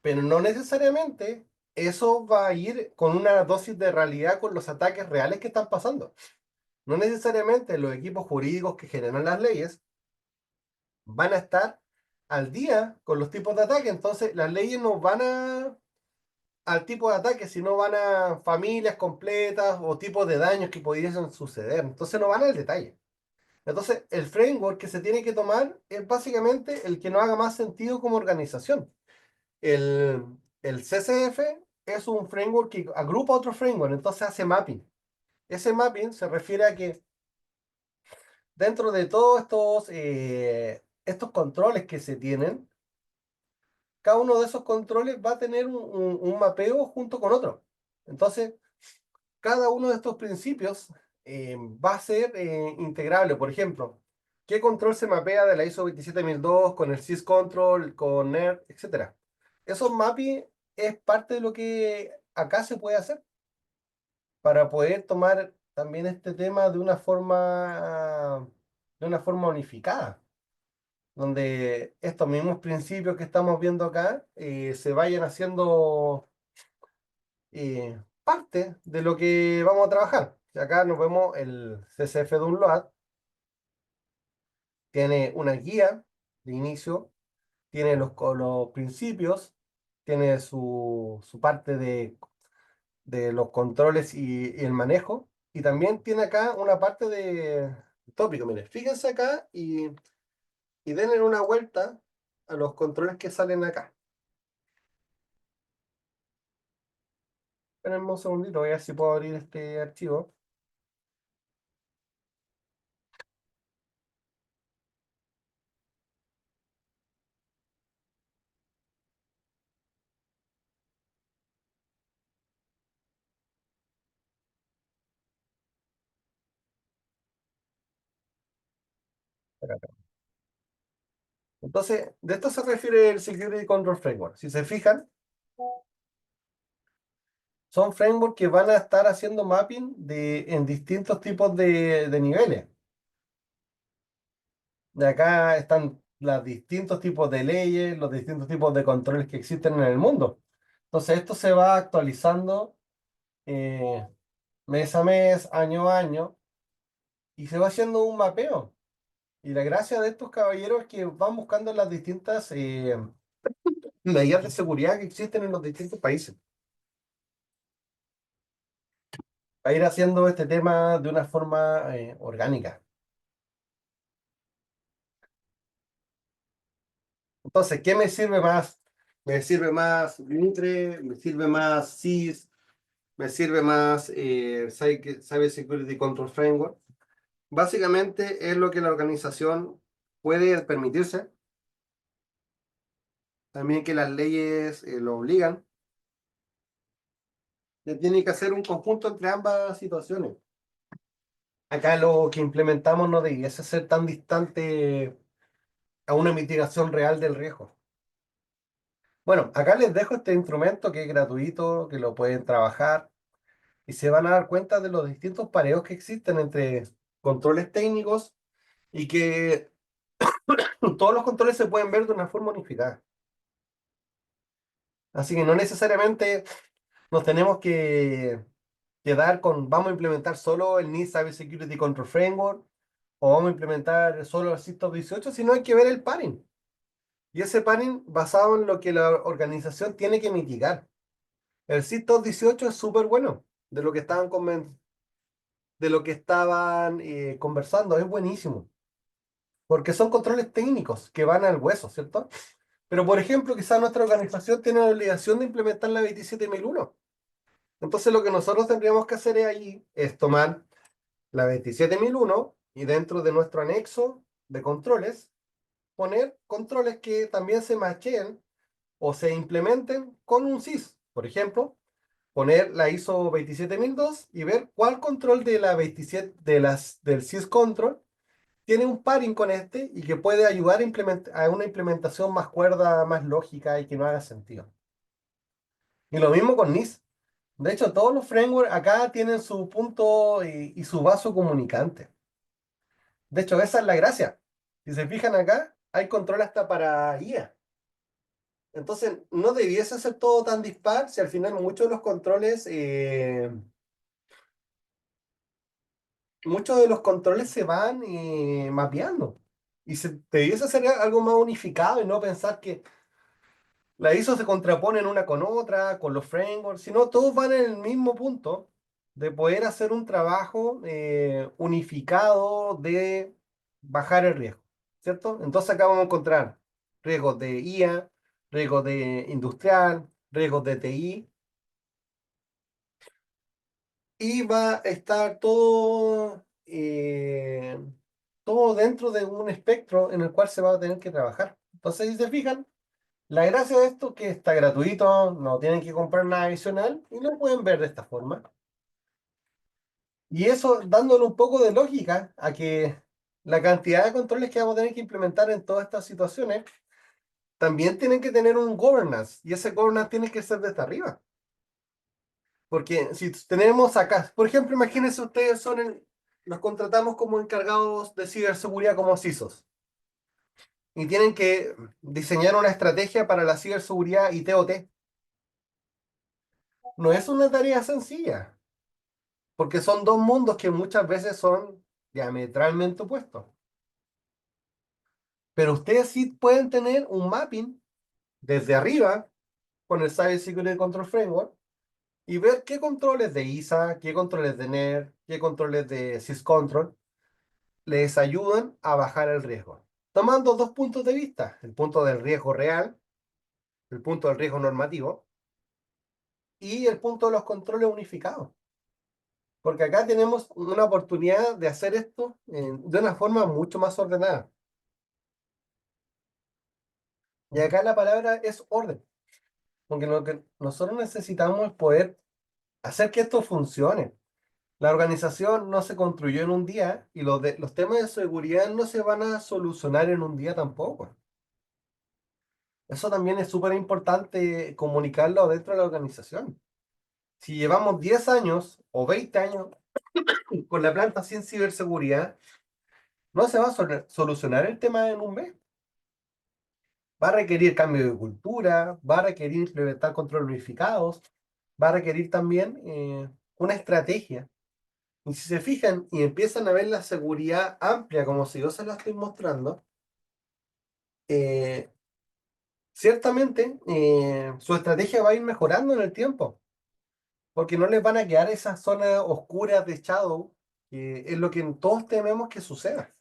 Speaker 2: pero no necesariamente eso va a ir con una dosis de realidad con los ataques reales que están pasando. No necesariamente los equipos jurídicos que generan las leyes van a estar al día con los tipos de ataque, entonces las leyes no van al tipo de ataque, sino van a familias completas o tipos de daños que pudiesen suceder, entonces no van al detalle. Entonces, el framework que se tiene que tomar es básicamente el que no haga más sentido como organización. El, el CCF es un framework que agrupa otro framework, entonces hace mapping. Ese mapping se refiere a que dentro de todos estos controles que se tienen, cada uno de esos controles va a tener un mapeo junto con otro. Entonces, cada uno de estos principios va a ser integrable. Por ejemplo, qué control se mapea de la ISO 27002 con el syscontrol, con NERD, etcétera. Esos mapping es parte de lo que acá se puede hacer para poder tomar también este tema de una forma unificada, donde estos mismos principios que estamos viendo acá se vayan haciendo parte de lo que vamos a trabajar. Acá nos vemos el CSF Download, tiene una guía de inicio, tiene los principios, tiene su parte de los controles y el manejo, y también tiene acá una parte de tópico. Miren, fíjense acá y denle una vuelta a los controles que salen acá. Espérenme un segundito, voy a ver si puedo abrir este archivo. Acá, acá. Entonces, de esto se refiere el Security Control Framework. Si se fijan, son frameworks que van a estar haciendo mapping en distintos tipos de niveles. De acá están los distintos tipos de leyes, los distintos tipos de controles que existen en el mundo. Entonces, esto se va actualizando eh, mes a mes, año a año, y se va haciendo un mapeo. Y la gracia de estos caballeros es que van buscando las distintas medidas de seguridad que existen en los distintos países, para ir haciendo este tema de una forma orgánica. Entonces, ¿qué me sirve más? Me sirve más Mitre, me sirve más SIS, me sirve más Cyber Security Control Framework. Básicamente es lo que la organización puede permitirse, también que las leyes lo obligan. Tiene que hacer un conjunto entre ambas situaciones. Acá lo que implementamos no debiese ser tan distante a una mitigación real del riesgo. Bueno, acá les dejo este instrumento que es gratuito, que lo pueden trabajar y se van a dar cuenta de los distintos pareos que existen entre controles técnicos y que todos los controles se pueden ver de una forma unificada. Así que no necesariamente nos tenemos que quedar con, vamos a implementar solo el NIST Cyber Security Control Framework o vamos a implementar solo el SIS 18, sino hay que ver el paring. Y ese paring basado en lo que la organización tiene que mitigar. El SIS 18 es súper bueno, de lo que estaban conversando, es buenísimo, porque son controles técnicos que van al hueso, ¿cierto? Pero, por ejemplo, quizás nuestra organización tiene la obligación de implementar la 27001. Entonces, lo que nosotros tendríamos que hacer ahí es tomar la 27001 y dentro de nuestro anexo de controles, poner controles que también se macheen o se implementen con un SIS. Por ejemplo, poner la ISO 27002 y ver cuál control de la 27 del SIS control tiene un paring con este y que puede ayudar a una implementación más cuerda, más lógica y que no haga sentido. Y lo mismo con NIS. De hecho, todos los frameworks acá tienen su punto y su vaso comunicante. De hecho, esa es la gracia. Si se fijan acá, hay control hasta para IA. Entonces, no debiese ser todo tan dispar si al final muchos de los controles se van mapeando. Y se debiese ser algo más unificado y no pensar que la ISO se contraponen una con otra, con los frameworks, sino todos van en el mismo punto de poder hacer un trabajo unificado de bajar el riesgo, ¿cierto? Entonces acá vamos a encontrar riesgos de IA, riesgos de industrial, riesgos de TI, y va a estar todo dentro de un espectro en el cual se va a tener que trabajar. Entonces, si se fijan, la gracia de esto es que está gratuito, no tienen que comprar nada adicional y lo pueden ver de esta forma. Y eso dándole un poco de lógica a que la cantidad de controles que vamos a tener que implementar en todas estas situaciones también tienen que tener un governance, y ese governance tiene que ser desde arriba. Porque si tenemos acá, por ejemplo, imagínense ustedes los contratamos como encargados de ciberseguridad como CISOs, y tienen que diseñar una estrategia para la ciberseguridad ITOT. No es una tarea sencilla, porque son dos mundos que muchas veces son diametralmente opuestos. Pero ustedes sí pueden tener un mapping desde arriba con el Cyber Security Control Framework y ver qué controles de ISA, qué controles de NER, qué controles de SysControl les ayudan a bajar el riesgo. Tomando dos puntos de vista, el punto del riesgo real, el punto del riesgo normativo y el punto de los controles unificados. Porque acá tenemos una oportunidad de hacer esto de una forma mucho más ordenada. Y acá la palabra es orden. Porque lo que nosotros necesitamos es poder hacer que esto funcione. La organización no se construyó en un día y los temas de seguridad no se van a solucionar en un día tampoco. Eso también es súper importante comunicarlo dentro de la organización. Si llevamos 10 años o 20 años con la planta sin ciberseguridad, no se va a solucionar el tema en un mes. Va a requerir cambio de cultura, va a requerir implementar controles unificados, va a requerir también una estrategia. Y si se fijan y empiezan a ver la seguridad amplia, como si yo se la estoy mostrando, eh, ciertamente su estrategia va a ir mejorando en el tiempo, porque no les van a quedar esas zonas oscuras de shadow, que es lo que todos tememos que suceda.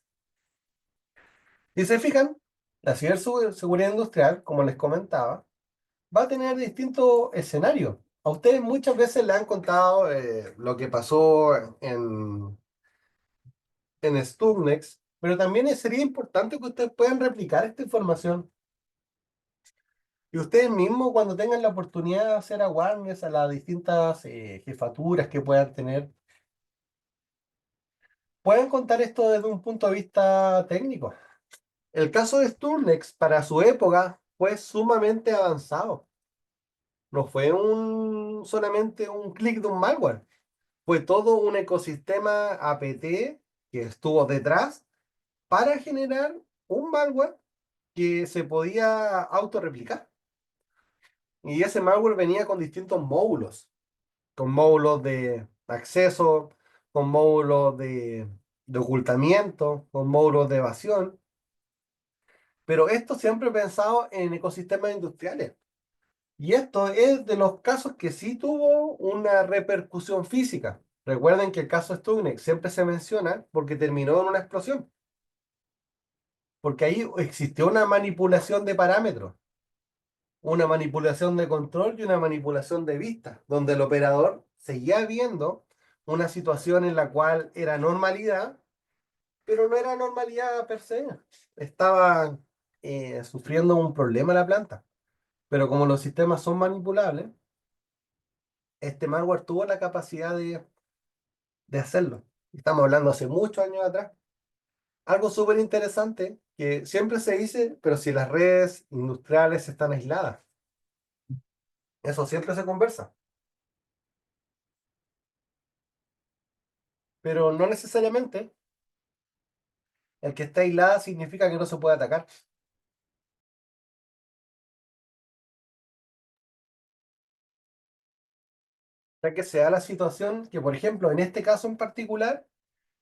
Speaker 2: Si se fijan, la ciberseguridad industrial, como les comentaba, va a tener distintos escenarios. A ustedes muchas veces le han contado lo que pasó en Sturnex, pero también sería importante que ustedes puedan replicar esta información. Y ustedes mismos, cuando tengan la oportunidad de hacer awareness a las distintas jefaturas que puedan tener, pueden contar esto desde un punto de vista técnico. El caso de Sturnex, para su época, fue sumamente avanzado. No fue solamente un clic de un malware. Fue todo un ecosistema APT que estuvo detrás para generar un malware que se podía autorreplicar. Y ese malware venía con distintos módulos, con módulos de acceso, con módulos de ocultamiento, con módulos de evasión. Pero esto siempre pensado en ecosistemas industriales. Y esto es de los casos que sí tuvo una repercusión física. Recuerden que el caso Stuxnet siempre se menciona porque terminó en una explosión, porque ahí existió una manipulación de parámetros, una manipulación de control y una manipulación de vista, donde el operador seguía viendo una situación en la cual era normalidad, pero no era normalidad per se. Estaba sufriendo un problema la planta. Pero como los sistemas son manipulables, este malware tuvo la capacidad de hacerlo. Estamos hablando hace muchos años atrás. Algo súper interesante que siempre se dice, pero si las redes industriales están aisladas, eso siempre se conversa, pero no necesariamente el que está aislada significa que no se puede atacar. Ya que se da la situación que, por ejemplo, en este caso en particular,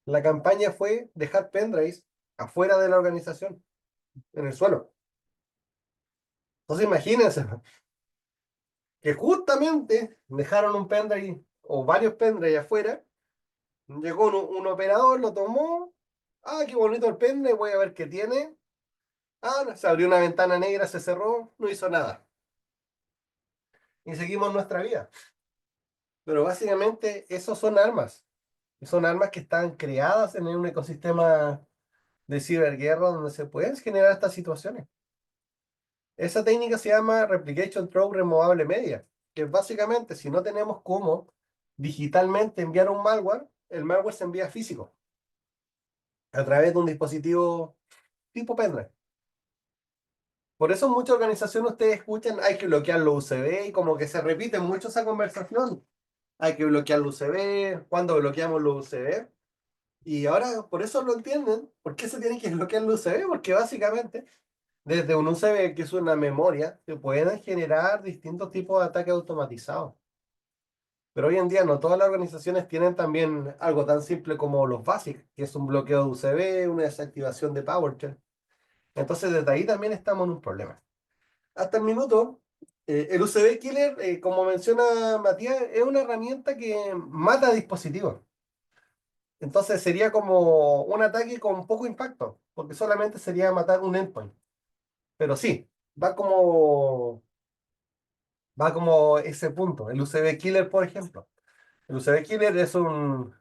Speaker 2: la campaña fue dejar pendrives afuera de la organización, en el suelo. Entonces imagínense que justamente dejaron un pendrive o varios pendrives afuera. Llegó un operador, lo tomó. Ah, qué bonito el pendrive, voy a ver qué tiene. Ah, no, se abrió una ventana negra, se cerró, no hizo nada. Y seguimos nuestra vida. Pero básicamente esos son armas. Y son armas que están creadas en un ecosistema de ciberguerra donde se pueden generar estas situaciones. Esa técnica se llama Replication Through Removable Media, que básicamente si no tenemos cómo digitalmente enviar un malware, el malware se envía físico. a través de un dispositivo tipo pendrive. Por eso en muchas organizaciones ustedes escuchan, hay que bloquear los USB y como que se repite mucho esa conversación. Hay que bloquear los USB, ¿cuándo bloqueamos los USB? Y ahora por eso lo entienden. ¿Por qué se tienen que bloquear los USB? Porque básicamente desde un USB, que es una memoria, se pueden generar distintos tipos de ataques automatizados. Pero hoy en día no todas las organizaciones tienen también algo tan simple como los BASIC, que es un bloqueo de USB, una desactivación de PowerShell. Entonces desde ahí también estamos en un problema. Hasta el minuto, el USB Killer, como menciona Matías, es una herramienta que mata dispositivos. Entonces sería como un ataque con poco impacto, porque solamente sería matar un endpoint. Pero sí, va como, va como ese punto. El USB Killer, por ejemplo. El USB Killer es un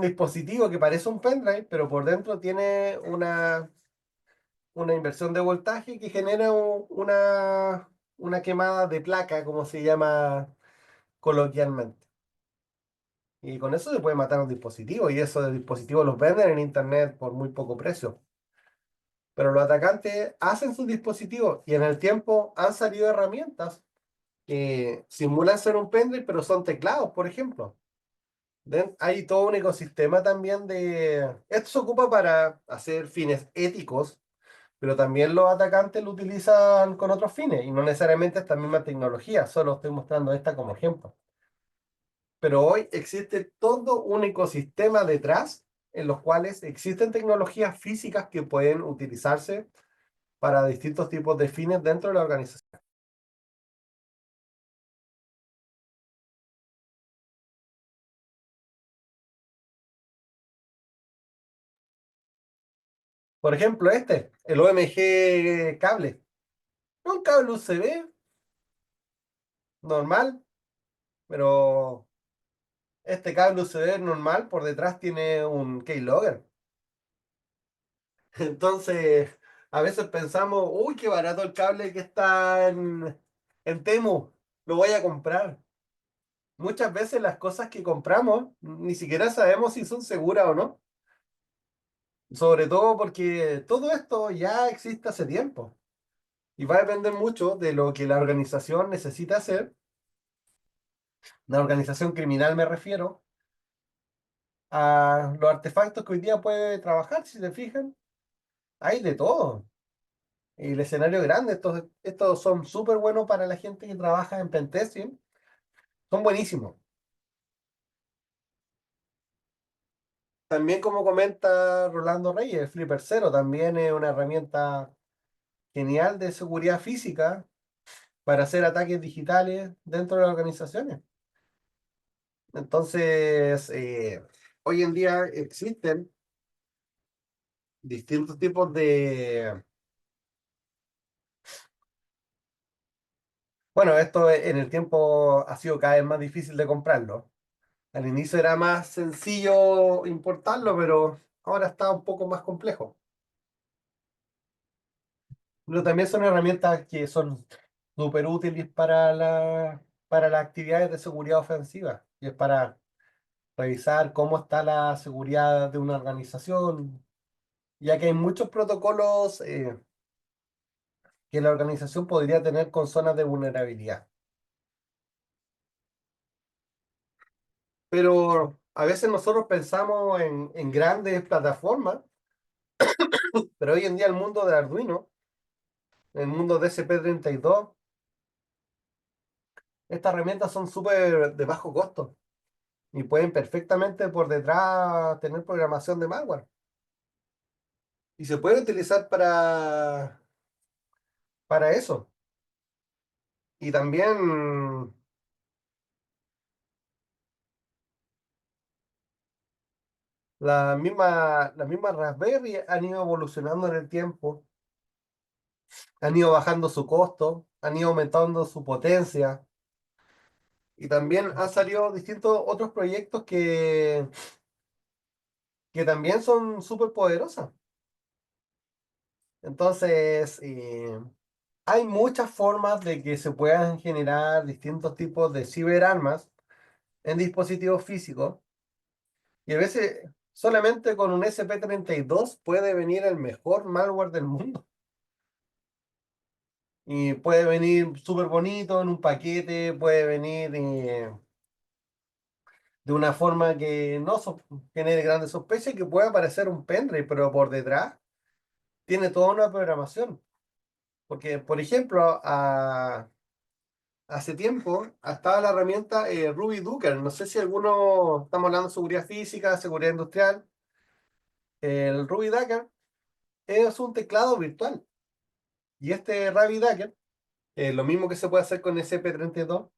Speaker 2: dispositivo que parece un pendrive, pero por dentro tiene una inversión de voltaje que genera una quemada de placa, como se llama coloquialmente. Y con eso se puede matar un dispositivo, y esos dispositivos los venden en internet por muy poco precio. Pero los atacantes hacen sus dispositivos y en el tiempo han salido herramientas que simulan ser un pendrive, pero son teclados, por ejemplo. Hay todo un ecosistema también de... Esto se ocupa para hacer fines éticos, pero también los atacantes lo utilizan con otros fines y no necesariamente esta misma tecnología, solo estoy mostrando esta como ejemplo. Pero hoy existe todo un ecosistema detrás en los cuales existen tecnologías físicas que pueden utilizarse para distintos tipos de fines dentro de la organización. Por ejemplo, el OMG cable. Un cable USB normal, pero este cable USB normal por detrás tiene un keylogger. Entonces, a veces pensamos, uy, qué barato el cable que está en Temu, lo voy a comprar. Muchas veces las cosas que compramos ni siquiera sabemos si son seguras o no. Sobre todo porque todo esto ya existe hace tiempo y va a depender mucho de lo que la organización necesita hacer. La organización criminal me refiero a los artefactos que hoy día puede trabajar, si se fijan, hay de todo. El escenario grande, estos son súper buenos para la gente que trabaja en pentesting, son buenísimos. También como comenta Rolando Reyes, Flipper Zero también es una herramienta genial de seguridad física para hacer ataques digitales dentro de las organizaciones. Entonces, hoy en día existen distintos tipos de... Bueno, esto en el tiempo ha sido cada vez más difícil de comprarlo. Al inicio era más sencillo importarlo, pero ahora está un poco más complejo. Pero también son herramientas que son súper útiles para las actividades de seguridad ofensiva. Y es para revisar cómo está la seguridad de una organización, ya que hay muchos protocolos que la organización podría tener con zonas de vulnerabilidad. Pero a veces nosotros pensamos en grandes plataformas, pero hoy en día el mundo de Arduino, el mundo de SP32, estas herramientas son súper de bajo costo y pueden perfectamente por detrás tener programación de malware. Y se puede utilizar para eso. Y también la misma Raspberry han ido evolucionando en el tiempo, han ido bajando su costo, han ido aumentando su potencia. Y también han salido distintos otros proyectos que también son súper poderosas. Entonces, hay muchas formas de que se puedan generar distintos tipos de ciberarmas en dispositivos físicos. Y a veces solamente con un SP32 puede venir el mejor malware del mundo. Y puede venir súper bonito en un paquete, puede venir de una forma que no genere grandes sospechas y que pueda parecer un pendrive, pero por detrás tiene toda una programación. Porque, por ejemplo, hace tiempo estaba la herramienta Ruby Docker. No sé si alguno, estamos hablando de seguridad física, seguridad industrial. El Ruby Docker es un teclado virtual. Y este Ruby Docker, lo mismo que se puede hacer con SP32,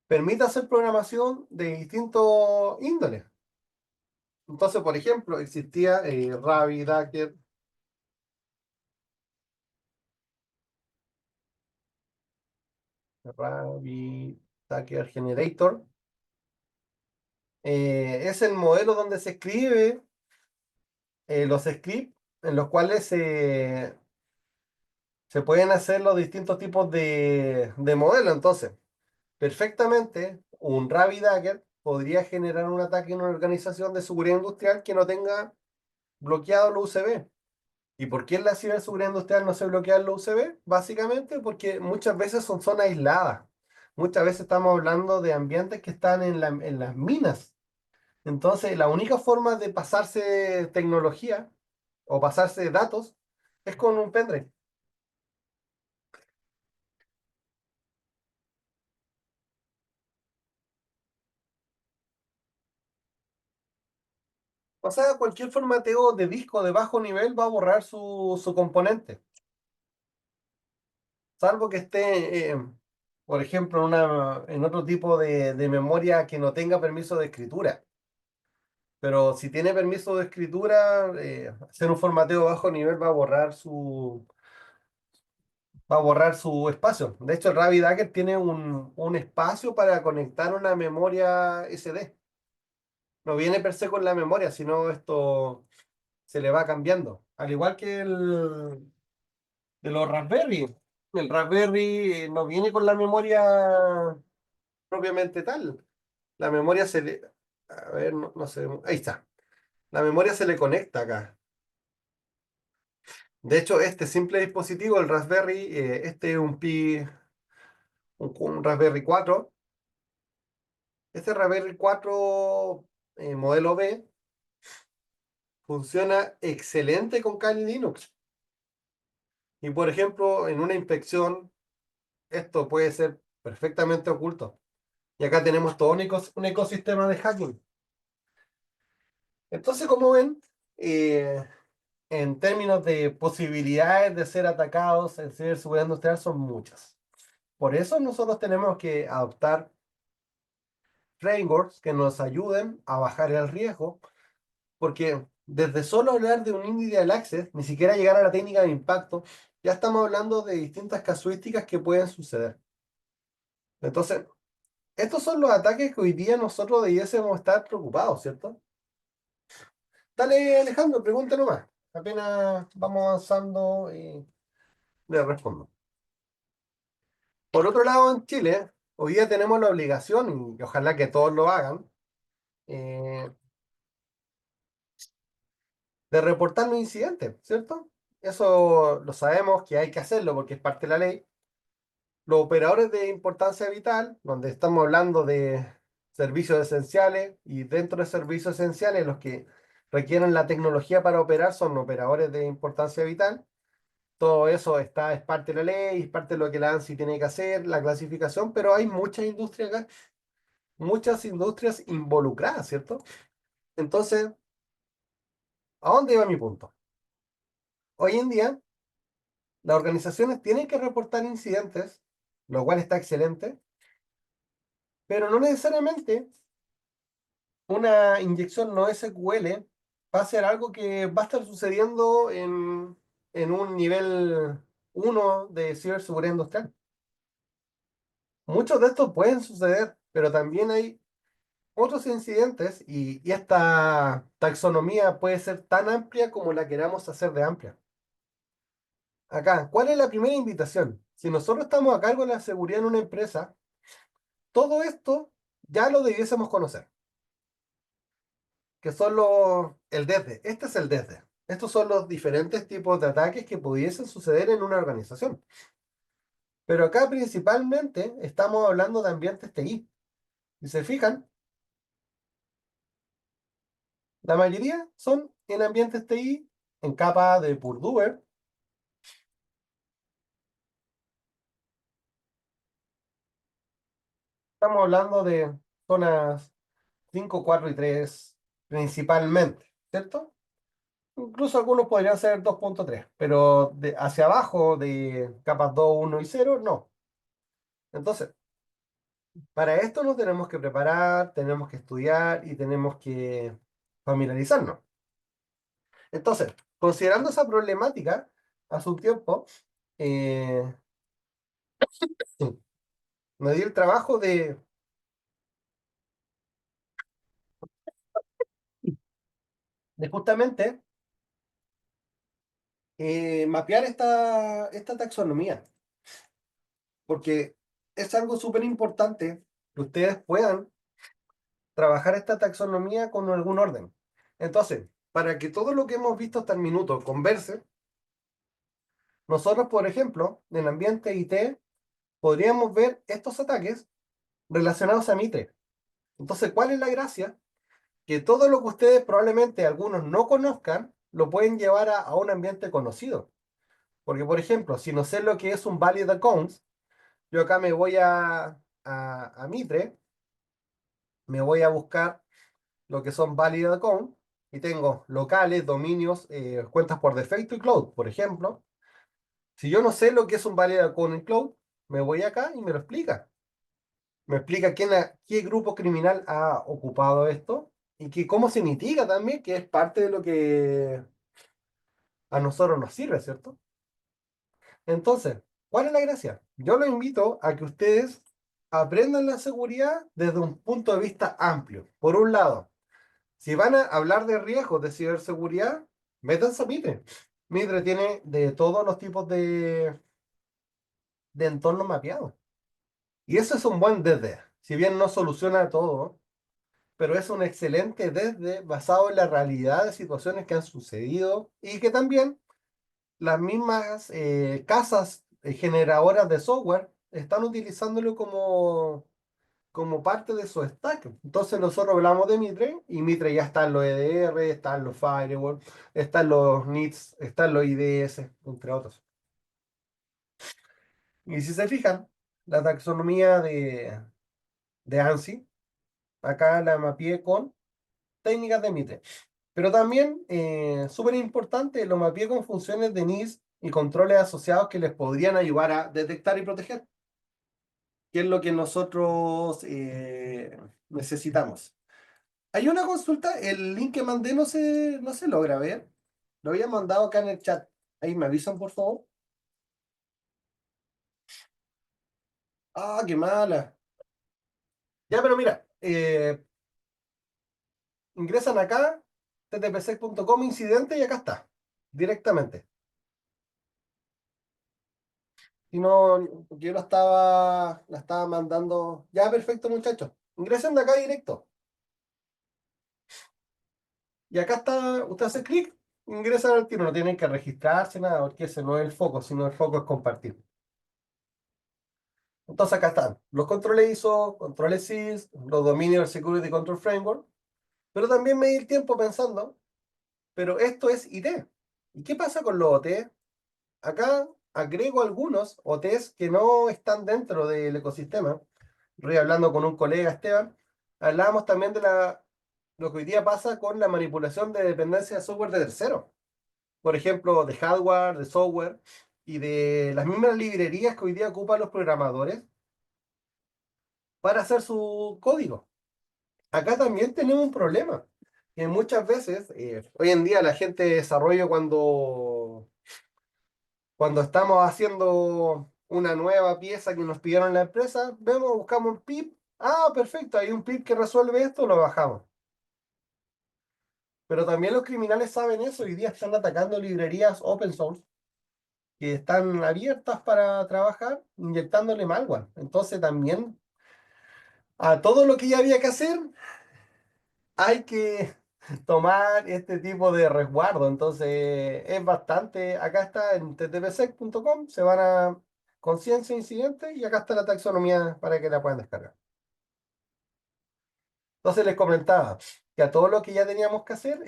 Speaker 2: permite hacer programación de distintos índoles. Entonces, por ejemplo, existía Ruby Docker, Ruby Docker Generator. Es el modelo donde se escribe los scripts en los cuales se pueden hacer los distintos tipos de modelos. Entonces, perfectamente, un RabbitDagger podría generar un ataque en una organización de seguridad industrial que no tenga bloqueado los USB. ¿Y por qué en la ciberseguridad industrial no se bloquean los USB? Básicamente porque muchas veces son zonas aisladas. Muchas veces estamos hablando de ambientes que están en las minas. Entonces, la única forma de pasarse tecnología o pasarse datos es con un pendrive. O sea, cualquier formateo de disco de bajo nivel va a borrar su componente, salvo que esté, por ejemplo, en otro tipo de memoria que no tenga permiso de escritura. Pero si tiene permiso de escritura, hacer un formateo de bajo nivel va a borrar su espacio. De hecho, el RabbitDagger tiene un espacio para conectar una memoria SD. No viene per se con la memoria, sino esto se le va cambiando. Al igual que el de los Raspberry. El Raspberry no viene con la memoria propiamente tal. La memoria se le... A ver, no sé. Ahí está. La memoria se le conecta acá. De hecho, este simple dispositivo, el Raspberry, este es un Raspberry 4. Este Raspberry 4 modelo B funciona excelente con Kali Linux. Y por ejemplo, en una inspección, esto puede ser perfectamente oculto. Y acá tenemos todo un ecosistema de hacking. Entonces, como ven, eh, en términos de posibilidades de ser atacados en ciberseguridad industrial son muchas. Por eso nosotros tenemos que adoptar frameworks que nos ayuden a bajar el riesgo, porque desde solo hablar de un individual access, ni siquiera llegar a la técnica de impacto, ya estamos hablando de distintas casuísticas que pueden suceder. Entonces, estos son los ataques que hoy día nosotros debiésemos estar preocupados, ¿cierto? Dale, Alejandro, pregunta nomás. Apenas vamos avanzando y le respondo. Por otro lado, en Chile, hoy día tenemos la obligación, y ojalá que todos lo hagan, eh, de reportar los incidentes, ¿cierto? Eso lo sabemos que hay que hacerlo porque es parte de la ley. Los operadores de importancia vital, donde estamos hablando de servicios esenciales, y dentro de servicios esenciales, los que requieren la tecnología para operar son operadores de importancia vital. Todo eso es parte de la ley, es parte de lo que la ANSI tiene que hacer, la clasificación, pero hay muchas industrias acá, muchas industrias involucradas, ¿cierto? Entonces, ¿a dónde va mi punto? Hoy en día, las organizaciones tienen que reportar incidentes, lo cual está excelente, pero no necesariamente una inyección no SQL va a ser algo que va a estar sucediendo en un nivel uno de ciberseguridad industrial. Muchos de estos pueden suceder, pero también hay otros incidentes y esta taxonomía puede ser tan amplia como la queramos hacer de amplia. Acá, ¿cuál es la primera invitación? Si nosotros estamos a cargo de la seguridad en una empresa, todo esto ya lo debiésemos conocer. que son el desde. Este es el desde. Estos son los diferentes tipos de ataques que pudiesen suceder en una organización. Pero acá principalmente estamos hablando de ambientes TI. Si se fijan, la mayoría son en ambientes TI, en capa de Purdue. Estamos hablando de zonas 5, 4 y 3 principalmente, ¿cierto? Incluso algunos podrían ser 2.3, pero hacia abajo de capas 2, 1 y 0, no. Entonces, para esto nos tenemos que preparar, tenemos que estudiar y tenemos que familiarizarnos. Entonces, considerando esa problemática, hace un tiempo eh, me di el trabajo de justamente mapear esta taxonomía, porque es algo súper importante que ustedes puedan trabajar esta taxonomía con algún orden. Entonces, para que todo lo que hemos visto hasta el minuto converse, nosotros, por ejemplo, en el ambiente IT, podríamos ver estos ataques relacionados a Mitre. Entonces, ¿cuál es la gracia? Que todo lo que ustedes probablemente algunos no conozcan, lo pueden llevar a un ambiente conocido. Porque, por ejemplo, si no sé lo que es un valid accounts, yo acá me voy a Mitre, me voy a buscar lo que son valid accounts, y tengo locales, dominios, cuentas por defecto y cloud, por ejemplo. Si yo no sé lo que es un valid account en cloud, me voy acá y me lo explica. Me explica qué grupo criminal ha ocupado esto y cómo se mitiga también, que es parte de lo que a nosotros nos sirve, ¿cierto? Entonces, ¿cuál es la gracia? Yo los invito a que ustedes aprendan la seguridad desde un punto de vista amplio. Por un lado, si van a hablar de riesgos de ciberseguridad, métanse a Mitre. Mitre tiene de todos los tipos de entornos mapeados. Y eso es un buen desde. Si bien no soluciona todo, pero es un excelente desde basado en la realidad de situaciones que han sucedido y que también las mismas casas generadoras de software están utilizándolo como parte de su stack. Entonces nosotros hablamos de Mitre y Mitre ya está en los EDR, está en los firewall, está en los NITs, está en los IDS, entre otros. Y si se fijan, la taxonomía de ANSI, acá la mapeé con técnicas de Mitre. Pero también, súper importante, lo mapeé con funciones de NIS y controles asociados que les podrían ayudar a detectar y proteger, que es lo que nosotros necesitamos. Hay una consulta, el link que mandé no se logra ver. Lo había mandado acá en el chat. Ahí me avisan, por favor. Ah, qué mala. Ya, pero mira, ingresan acá, ttpsec.com incidente y acá está, directamente. Si no, yo la estaba mandando. Ya, perfecto, muchachos. Ingresen de acá directo. Y acá está, usted hace clic, ingresan al tiro, no tienen que registrarse, nada, porque ese no es el foco, sino el foco es compartir. Entonces acá están los controles ISO, controles SIS, los dominios del Security Control Framework, pero también me di el tiempo pensando, pero esto es IT. ¿Y qué pasa con los OT? Acá agrego algunos OTs que no están dentro del ecosistema. Estoy hablando con un colega, Esteban, hablábamos también de lo que hoy día pasa con la manipulación de dependencia de software de terceros. Por ejemplo, de hardware, de software y de las mismas librerías que hoy día ocupan los programadores para hacer su código. Acá también tenemos un problema, que muchas veces, hoy en día la gente de desarrollo cuando estamos haciendo una nueva pieza que nos pidieron en la empresa, vemos, buscamos un pip. Ah, perfecto, hay un pip que resuelve esto, lo bajamos. Pero también los criminales saben eso, hoy día están atacando librerías open source que están abiertas para trabajar, inyectándole malware. Entonces también a todo lo que ya había que hacer, hay que tomar este tipo de resguardo. Entonces, es bastante. Acá está en ttpsec.com, se van a conciencia incidente y acá está la taxonomía para que la puedan descargar. Entonces, les comentaba que a todo lo que ya teníamos que hacer,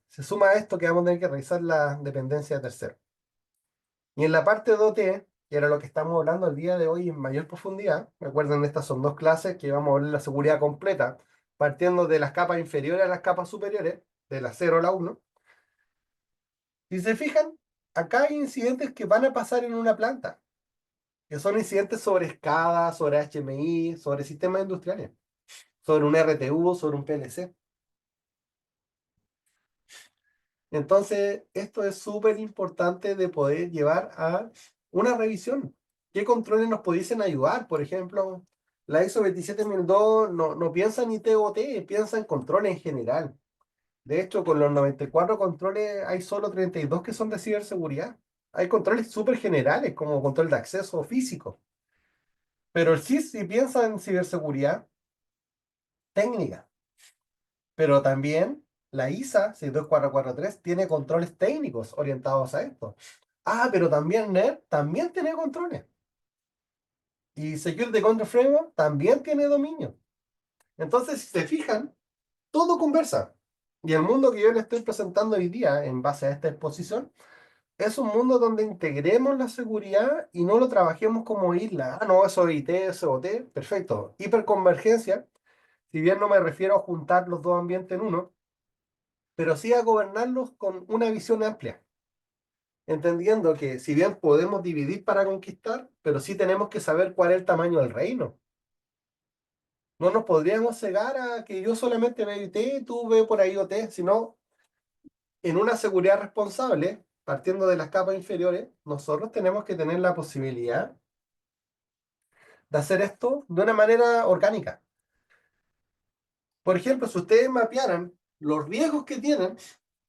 Speaker 2: se suma esto que vamos a tener que revisar la dependencia de tercero. Y en la parte de OT, que era lo que estamos hablando el día de hoy en mayor profundidad, recuerden, estas son dos clases que vamos a ver la seguridad completa, partiendo de las capas inferiores a las capas superiores, de la 0 a la 1. Si se fijan, acá hay incidentes que van a pasar en una planta, que son incidentes sobre SCADA, sobre HMI, sobre sistemas industriales, sobre un RTU, sobre un PLC. Entonces, esto es súper importante de poder llevar a una revisión. ¿Qué controles nos pudiesen ayudar? Por ejemplo, la ISO 27002 no piensa en ITOT, piensa en controles en general. De hecho, con los 94 controles hay solo 32 que son de ciberseguridad. Hay controles súper generales, como control de acceso físico. Pero el CIS sí piensa en ciberseguridad técnica. Pero también la ISA 62443 tiene controles técnicos orientados a esto. Ah, pero también NERC también tiene controles. Y Security Control Framework también tiene dominio. Entonces, si se fijan, todo conversa. Y el mundo que yo les estoy presentando hoy día, en base a esta exposición, es un mundo donde integremos la seguridad y no lo trabajemos como isla. Ah, no, eso es IT, eso es OT, perfecto. Hiperconvergencia, si bien no me refiero a juntar los dos ambientes en uno, pero sí a gobernarlos con una visión amplia, entendiendo que si bien podemos dividir para conquistar, pero sí tenemos que saber cuál es el tamaño del reino. No nos podríamos cegar a que yo solamente veo IT y tú ves por ahí OT, sino en una seguridad responsable, partiendo de las capas inferiores, nosotros tenemos que tener la posibilidad de hacer esto de una manera orgánica. Por ejemplo, si ustedes mapearan los riesgos que tienen,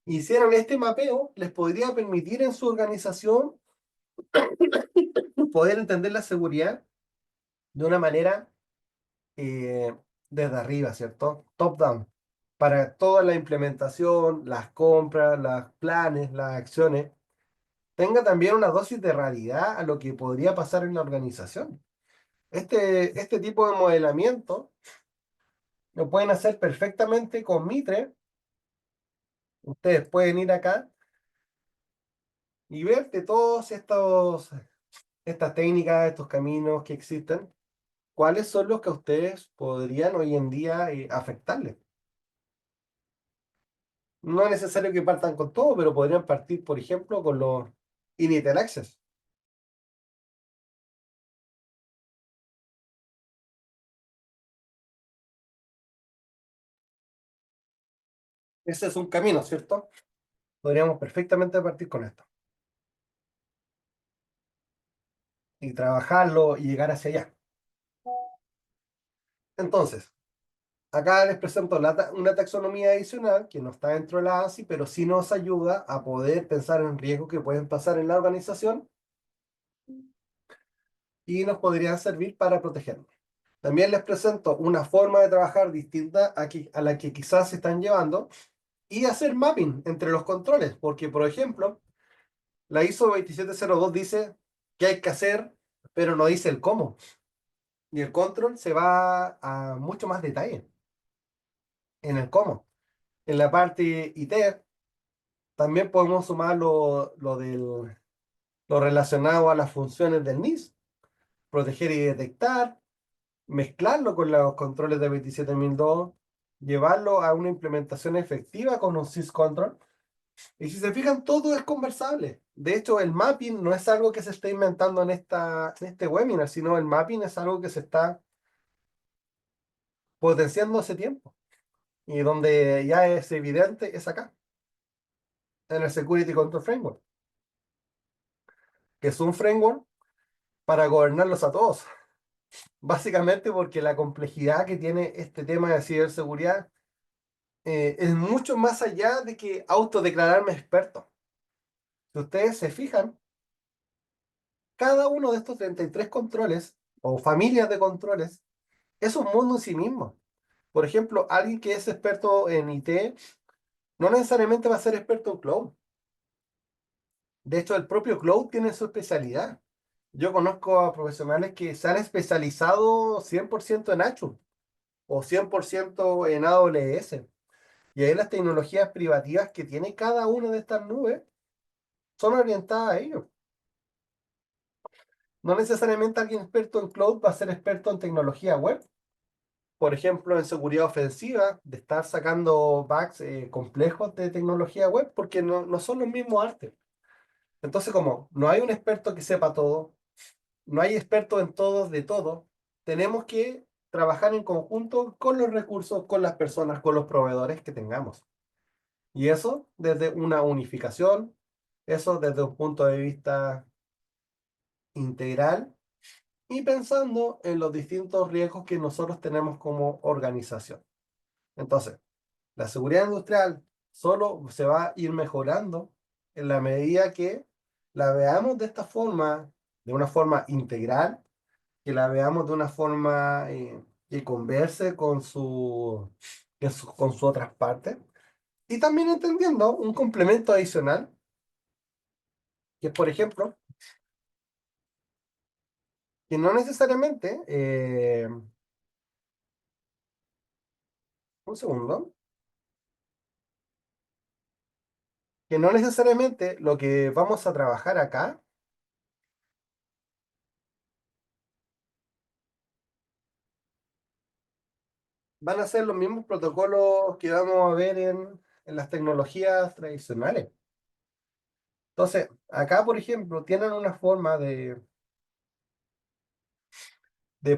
Speaker 2: hicieran este mapeo, les podría permitir en su organización poder entender la seguridad de una manera eh, desde arriba, ¿cierto? Top down. Para toda la implementación, las compras, los planes, las acciones, tenga también una dosis de realidad a lo que podría pasar en la organización. Este tipo de modelamiento lo pueden hacer perfectamente con Mitre. Ustedes pueden ir acá y ver de todos estas técnicas, estos caminos que existen, cuáles son los que a ustedes podrían hoy en día afectarles. No es necesario que partan con todo, pero podrían partir, por ejemplo, con los Initial Access. Ese es un camino, ¿cierto? Podríamos perfectamente partir con esto y trabajarlo y llegar hacia allá. Entonces, acá les presento una taxonomía adicional que no está dentro de la ANSI, pero sí nos ayuda a poder pensar en riesgos que pueden pasar en la organización y nos podrían servir para protegernos. También les presento una forma de trabajar distinta a la que quizás se están llevando y hacer mapping entre los controles, porque por ejemplo, la ISO 2702 dice qué hay que hacer, pero no dice el cómo. Y el control se va a mucho más detalle en el cómo. En la parte IT también podemos sumar lo relacionado a las funciones del NIS, proteger y detectar, mezclarlo con los controles de 27002, llevarlo a una implementación efectiva con un syscontrol. Y si se fijan, todo es conversable. De hecho, el mapping no es algo que se está inventando en este webinar, sino el mapping es algo que se está potenciando hace tiempo. Y donde ya es evidente es acá, en el Security Control Framework, que es un framework para gobernarlos a todos. Básicamente porque la complejidad que tiene este tema de ciberseguridad es mucho más allá de que autodeclararme experto. Si ustedes se fijan, cada uno de estos 33 controles o familias de controles es un mundo en sí mismo. Por ejemplo, alguien que es experto en IT no necesariamente va a ser experto en cloud. De hecho, el propio cloud tiene su especialidad. Yo conozco a profesionales que se han especializado 100% en Azure o 100% en AWS. Y ahí las tecnologías privativas que tiene cada una de estas nubes son orientadas a ello. No necesariamente alguien experto en cloud va a ser experto en tecnología web. Por ejemplo, en seguridad ofensiva, de estar sacando bugs complejos de tecnología web, porque no son los mismos artes. Entonces, como no hay un experto que sepa todo, no hay expertos en todos de todo, tenemos que trabajar en conjunto con los recursos, con las personas, con los proveedores que tengamos. Y eso desde una unificación, eso desde un punto de vista integral y pensando en los distintos riesgos que nosotros tenemos como organización. Entonces, la seguridad industrial solo se va a ir mejorando en la medida que la veamos de esta forma, de una forma integral, que la veamos de una forma que converse con sus otras partes. Y también entendiendo un complemento adicional, que es, por ejemplo, que no necesariamente, un segundo, que no necesariamente lo que vamos a trabajar acá van a ser los mismos protocolos que vamos a ver en las tecnologías tradicionales. Entonces, acá, por ejemplo, tienen una forma de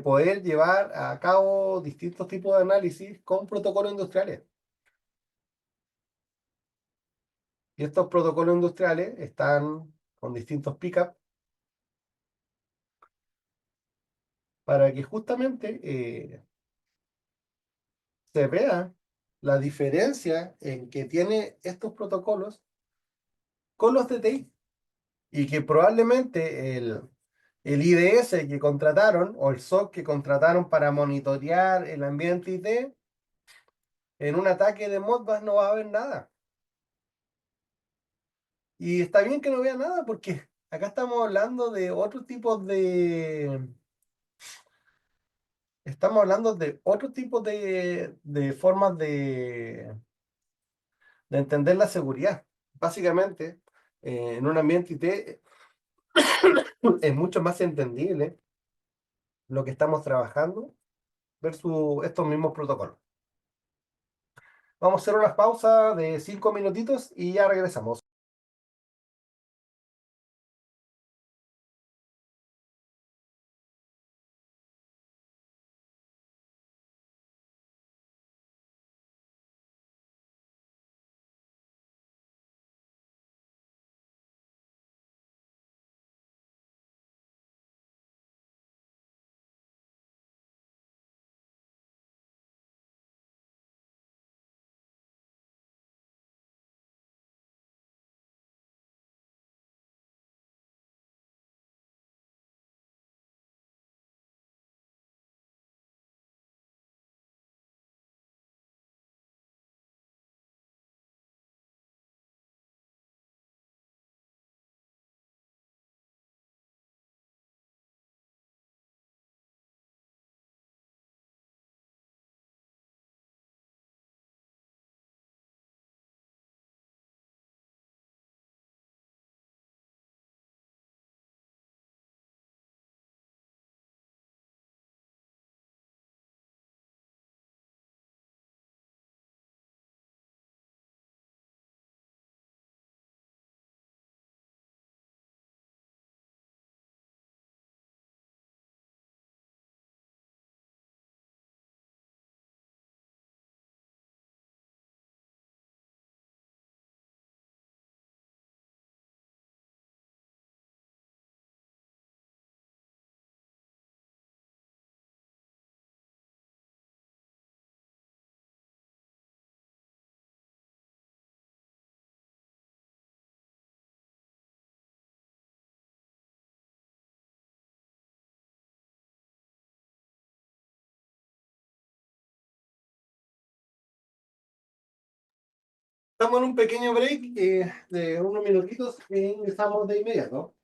Speaker 2: poder llevar a cabo distintos tipos de análisis con protocolos industriales. Y estos protocolos industriales están con distintos pickups para que justamente se vea la diferencia en que tiene estos protocolos con los TTI y que probablemente el IDS que contrataron o el SOC que contrataron para monitorear el ambiente IT en un ataque de Modbus no va a haber nada. Y está bien que no vea nada porque acá estamos hablando de otro tipo estamos hablando de otro tipo de formas de entender la seguridad. Básicamente, en un ambiente IT es mucho más entendible lo que estamos trabajando versus estos mismos protocolos. Vamos a hacer una pausa de 5 minutitos y ya regresamos. Estamos en un pequeño break de unos minutitos y ingresamos de inmediato.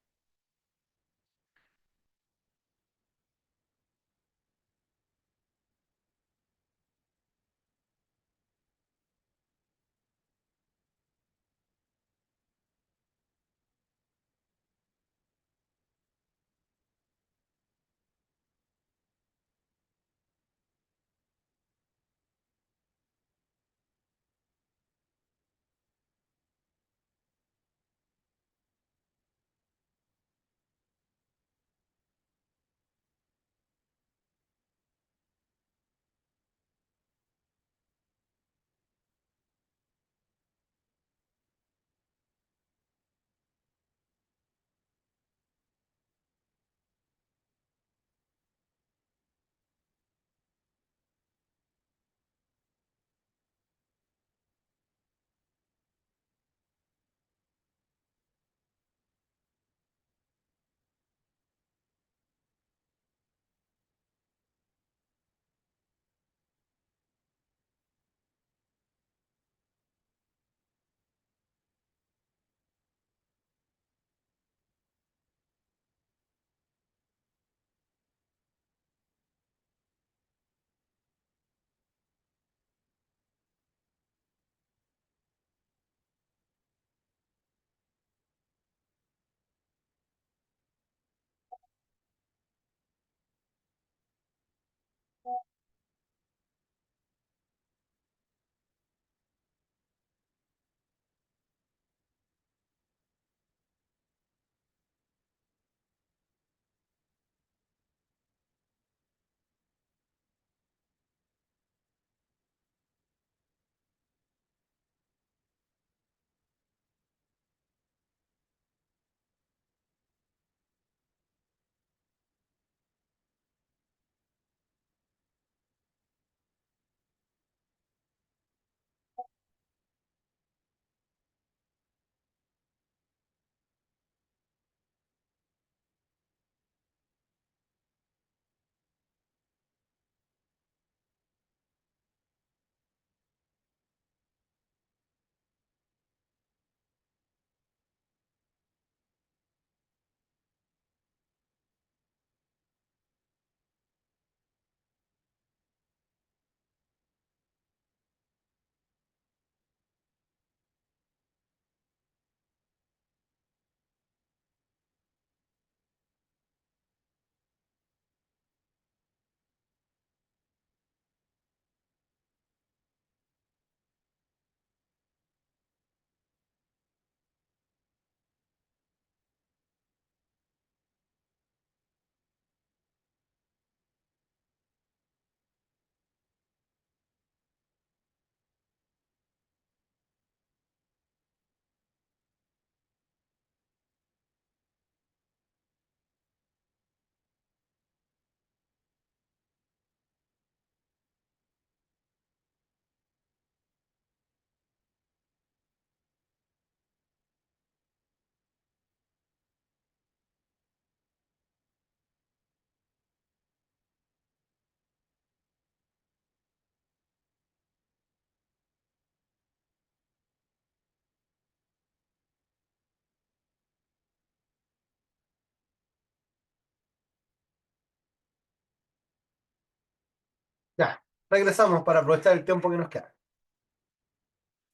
Speaker 2: Ya, regresamos para aprovechar el tiempo que nos queda.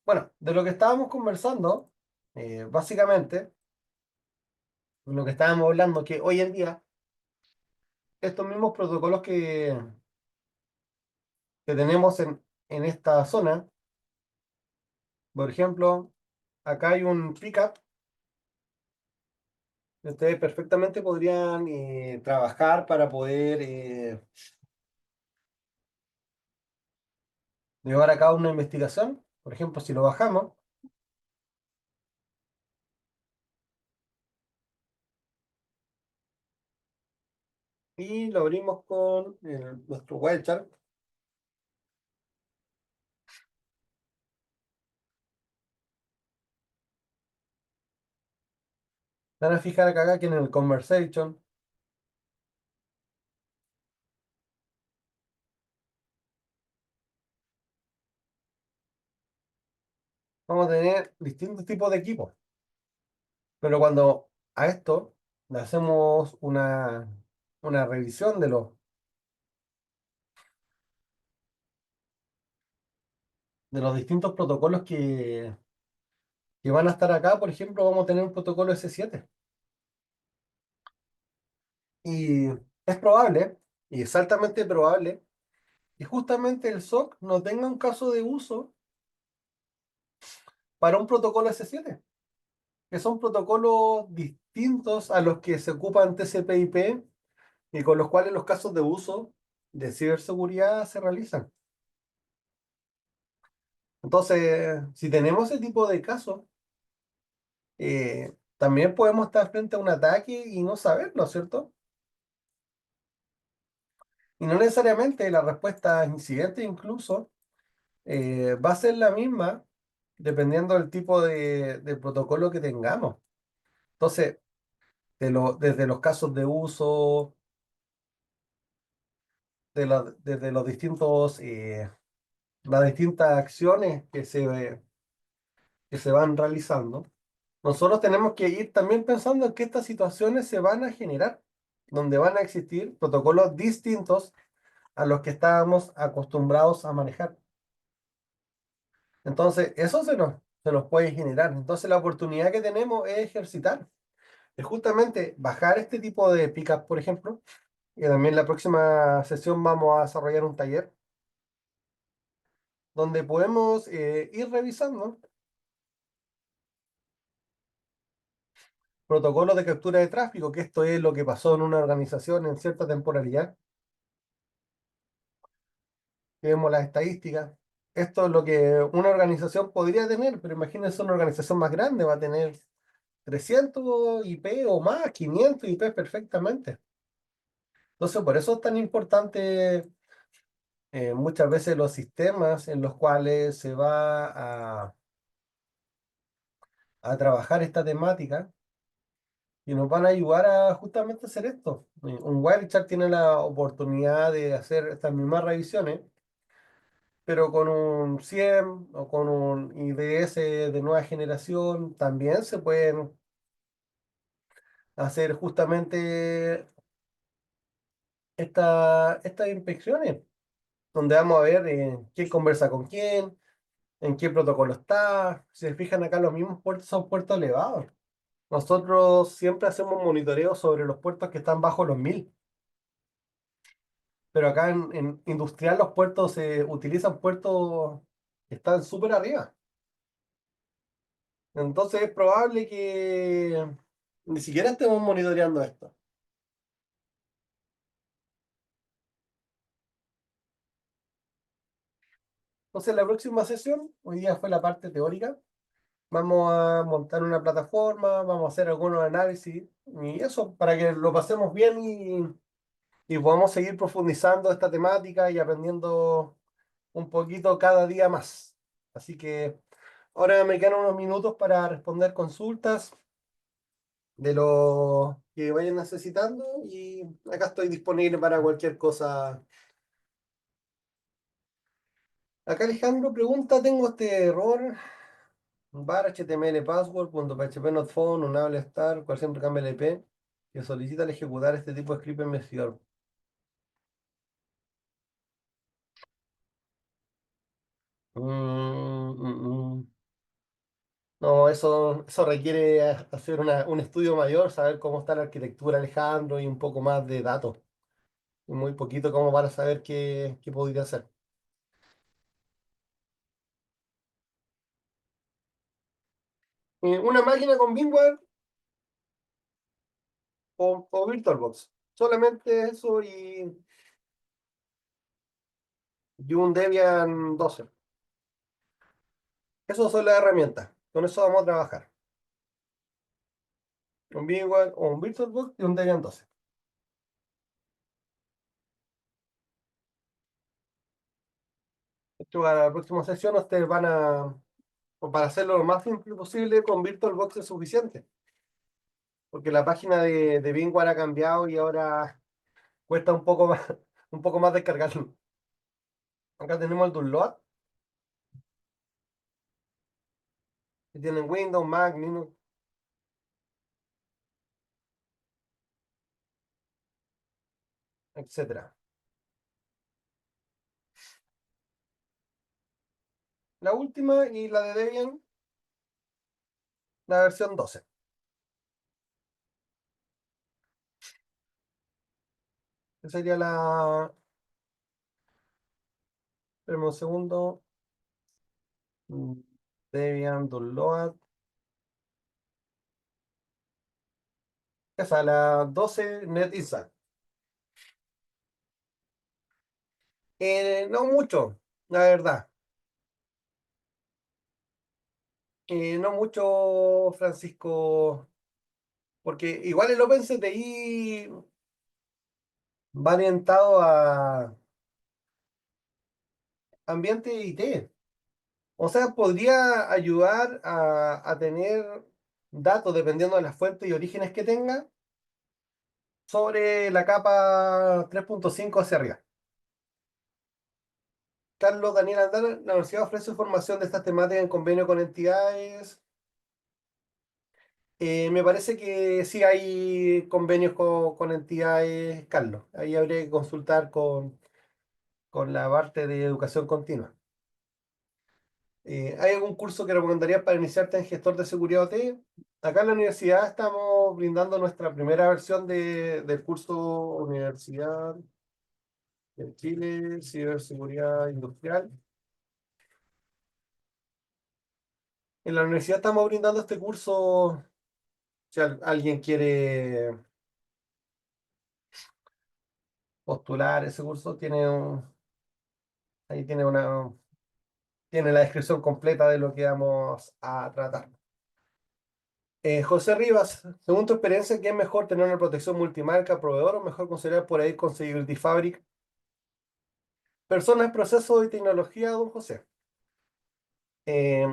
Speaker 2: Bueno, de lo que estábamos conversando, básicamente, lo que estábamos hablando, que hoy en día, estos mismos protocolos que tenemos en esta zona, por ejemplo, acá hay un pickup que ustedes perfectamente podrían trabajar para poder llevar a cabo una investigación. Por ejemplo, si lo bajamos y lo abrimos con nuestro Wild, van a fijar acá que en el Conversation vamos a tener distintos tipos de equipos. Pero cuando a esto le hacemos una revisión de los distintos protocolos que van a estar acá, por ejemplo, vamos a tener un protocolo S7. Y es probable, y es altamente probable, que justamente el SOC no tenga un caso de uso para un protocolo S7, que son protocolos distintos a los que se ocupan TCP/IP y con los cuales los casos de uso de ciberseguridad se realizan. Entonces, si tenemos ese tipo de casos, también podemos estar frente a un ataque y no saberlo, ¿cierto? Y no necesariamente la respuesta a incidente incluso va a ser la misma dependiendo del tipo de protocolo que tengamos. Entonces, desde los casos de uso, desde los distintos, las distintas acciones que se van realizando, nosotros tenemos que ir también pensando en que estas situaciones se van a generar, donde van a existir protocolos distintos a los que estábamos acostumbrados a manejar. Entonces, eso se nos puede generar. Entonces, la oportunidad que tenemos es ejercitar, es justamente bajar este tipo de pickup, por ejemplo, y también la próxima sesión vamos a desarrollar un taller donde podemos ir revisando protocolos de captura de tráfico, que esto es lo que pasó en una organización en cierta temporalidad. Vemos las estadísticas. Esto es lo que una organización podría tener, pero imagínense una organización más grande, va a tener 300 IP o más, 500 IP perfectamente. Entonces, por eso es tan importante muchas veces los sistemas en los cuales se va a trabajar esta temática y nos van a ayudar a justamente hacer esto. Un Wirechat tiene la oportunidad de hacer estas mismas revisiones, pero con un SIEM o con un IDS de nueva generación también se pueden hacer justamente estas inspecciones, donde vamos a ver quién conversa con quién, en qué protocolo está. Si se fijan acá, los mismos puertos son puertos elevados. Nosotros siempre hacemos monitoreo sobre los puertos que están bajo los 1000, pero acá en industrial los puertos se utilizan puertos que están súper arriba. Entonces es probable que ni siquiera estemos monitoreando esto. Entonces la próxima sesión, hoy día fue la parte teórica, vamos a montar una plataforma, vamos a hacer algunos análisis y eso para que lo pasemos bien y podamos seguir profundizando esta temática y aprendiendo un poquito cada día más. Así que ahora me quedan unos minutos para responder consultas de lo que vayan necesitando y acá estoy disponible para cualquier cosa. Acá Alejandro pregunta, tengo este error, var html password.php not found, unable star, cual siempre cambia el IP, que solicita al ejecutar este tipo de script en investigador. Mm, mm, mm. No, eso requiere hacer un estudio mayor, saber cómo está la arquitectura, Alejandro, y un poco más de datos. Y muy poquito como para saber qué podría hacer. Una máquina con VMware o VirtualBox. Solamente eso y un Debian 12. Esas son las herramientas. Con eso vamos a trabajar. Un VMware o un VirtualBox y un Debian 12. Esto para la próxima sesión ustedes van o para hacerlo lo más simple posible, con VirtualBox es suficiente. Porque la página de VMware ha cambiado y ahora cuesta un poco más, un poco más descargarlo. Acá tenemos el download. que tienen Windows, Mac, Linux, etcétera. La última y la de Debian, la versión 12. Esa sería la... Espérame un segundo. Mm, Debian, download. Esa, la 12 NetInsight. No mucho, la verdad. No mucho, Francisco, porque igual el OpenCTI va orientado a ambiente IT. O sea, podría ayudar a tener datos, dependiendo de las fuentes y orígenes que tenga, sobre la capa 3.5 hacia arriba. Carlos Daniel Andana, la universidad ofrece formación de estas temáticas en convenio con entidades. Me parece que sí hay convenios con entidades, Carlos. Ahí habría que consultar con la parte de educación continua. ¿Hay algún curso que recomendarías para iniciarte en gestor de seguridad OT? Acá en la universidad estamos brindando nuestra primera versión del curso Universidad de Chile, Ciberseguridad Industrial. En la universidad estamos brindando este curso, si alguien quiere postular ese curso, ahí tiene la descripción completa de lo que vamos a tratar. José Rivas, según tu experiencia, ¿qué es mejor tener una protección multimarca, proveedor o mejor considerar por ahí conseguir Fabric? Personas, procesos y tecnología, don José. Eh,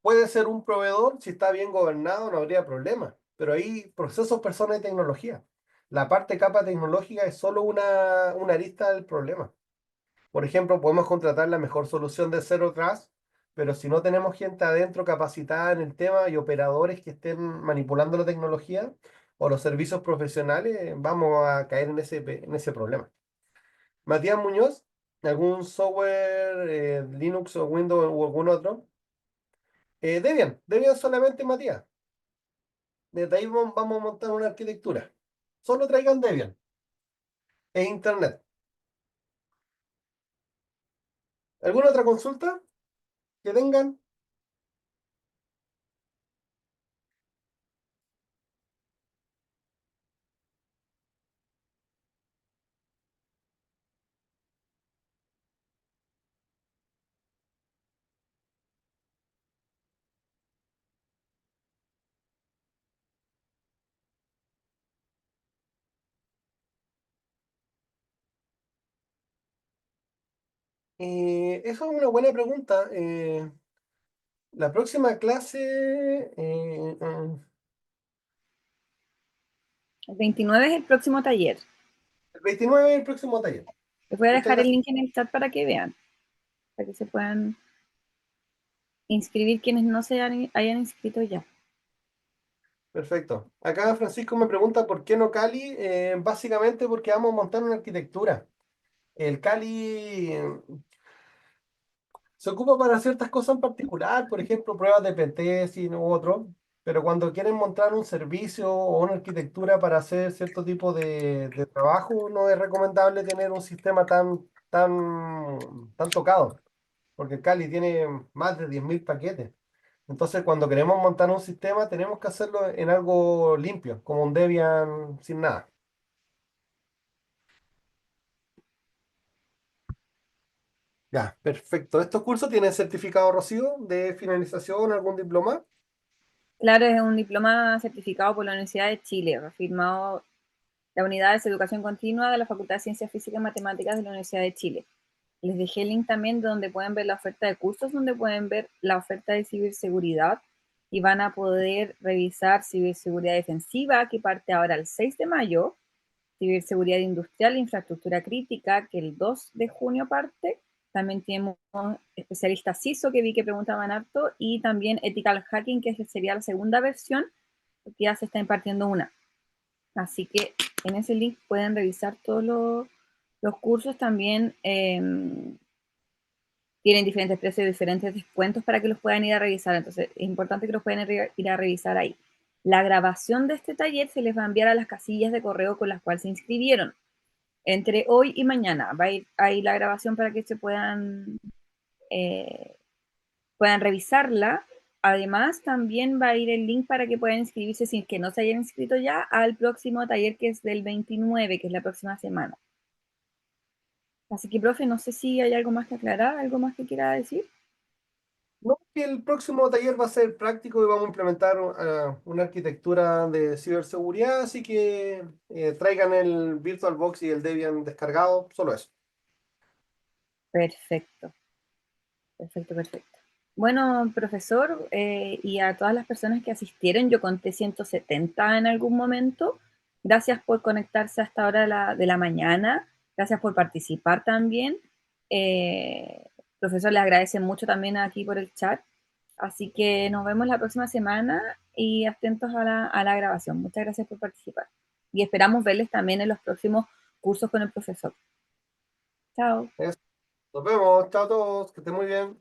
Speaker 2: Puede ser un proveedor, si está bien gobernado, no habría problema. Pero hay procesos, personas y tecnología. La parte capa tecnológica es solo una arista del problema. Por ejemplo, podemos contratar la mejor solución de Zero Trust, pero si no tenemos gente adentro capacitada en el tema y operadores que estén manipulando la tecnología o los servicios profesionales, vamos a caer en ese problema. Matías Muñoz, ¿algún software, Linux o Windows o algún otro? Debian solamente, Matías. Desde ahí vamos a montar una arquitectura. Solo traigan Debian e Internet. ¿Alguna otra consulta que tengan? Eso es una buena pregunta. La próxima clase,
Speaker 1: El 29 es el próximo taller.
Speaker 2: el 29 es el próximo taller.
Speaker 1: Les voy a
Speaker 2: Muchas
Speaker 1: dejar el
Speaker 2: gracias.
Speaker 1: link en el chat para que vean, para que se puedan inscribir quienes no hayan inscrito ya.
Speaker 2: Perfecto. Acá Francisco me pregunta por qué no Cali. Básicamente porque vamos a montar una arquitectura. El Cali se ocupa para ciertas cosas en particular, por ejemplo, pruebas de pentesting u otro, pero cuando quieren montar un servicio o una arquitectura para hacer cierto tipo de trabajo, no es recomendable tener un sistema tan tocado, porque el Kali tiene más de 10.000 paquetes. Entonces, cuando queremos montar un sistema, tenemos que hacerlo en algo limpio, como un Debian sin nada. Ya, perfecto. ¿Estos cursos tienen certificado, Rocío, de finalización, algún diploma?
Speaker 1: Claro, es un diploma certificado por la Universidad de Chile, firmado la Unidad de Educación Continua de la Facultad de Ciencias Físicas y Matemáticas de la Universidad de Chile. Les dejé el link también donde pueden ver la oferta de cursos, donde pueden ver la oferta de ciberseguridad y van a poder revisar ciberseguridad defensiva, que parte ahora el 6 de mayo, ciberseguridad industrial e infraestructura crítica, que el 2 de junio parte, también tenemos especialistas CISO, que vi que preguntaban harto, y también Ethical Hacking, que sería la segunda versión, porque ya se está impartiendo una. Así que en ese link pueden revisar todos los cursos. También tienen diferentes precios, diferentes descuentos para que los puedan ir a revisar. Entonces es importante que los puedan ir a revisar ahí. La grabación de este taller se les va a enviar a las casillas de correo con las cuales se inscribieron. Entre hoy y mañana va a ir ahí la grabación para que se puedan revisarla. Además, también va a ir el link para que puedan inscribirse, si es que no se hayan inscrito ya, al próximo taller, que es del 29, que es la próxima semana. Así que, profe, no sé si hay algo más que aclarar, algo más que quiera decir.
Speaker 2: No, que el próximo taller va a ser práctico y vamos a implementar una arquitectura de ciberseguridad, así que traigan el VirtualBox y el Debian descargado, solo eso.
Speaker 1: Perfecto, perfecto, perfecto. Bueno, profesor, y a todas las personas que asistieron, yo conté 170 en algún momento. Gracias por conectarse a esta hora de la mañana. Gracias por participar también. Profesor, le agradece mucho también aquí por el chat. Así que nos vemos la próxima semana y atentos a la grabación. Muchas gracias por participar. Y esperamos verles también en los próximos cursos con el profesor. Chao.
Speaker 2: Nos vemos, chao a todos, que estén muy bien.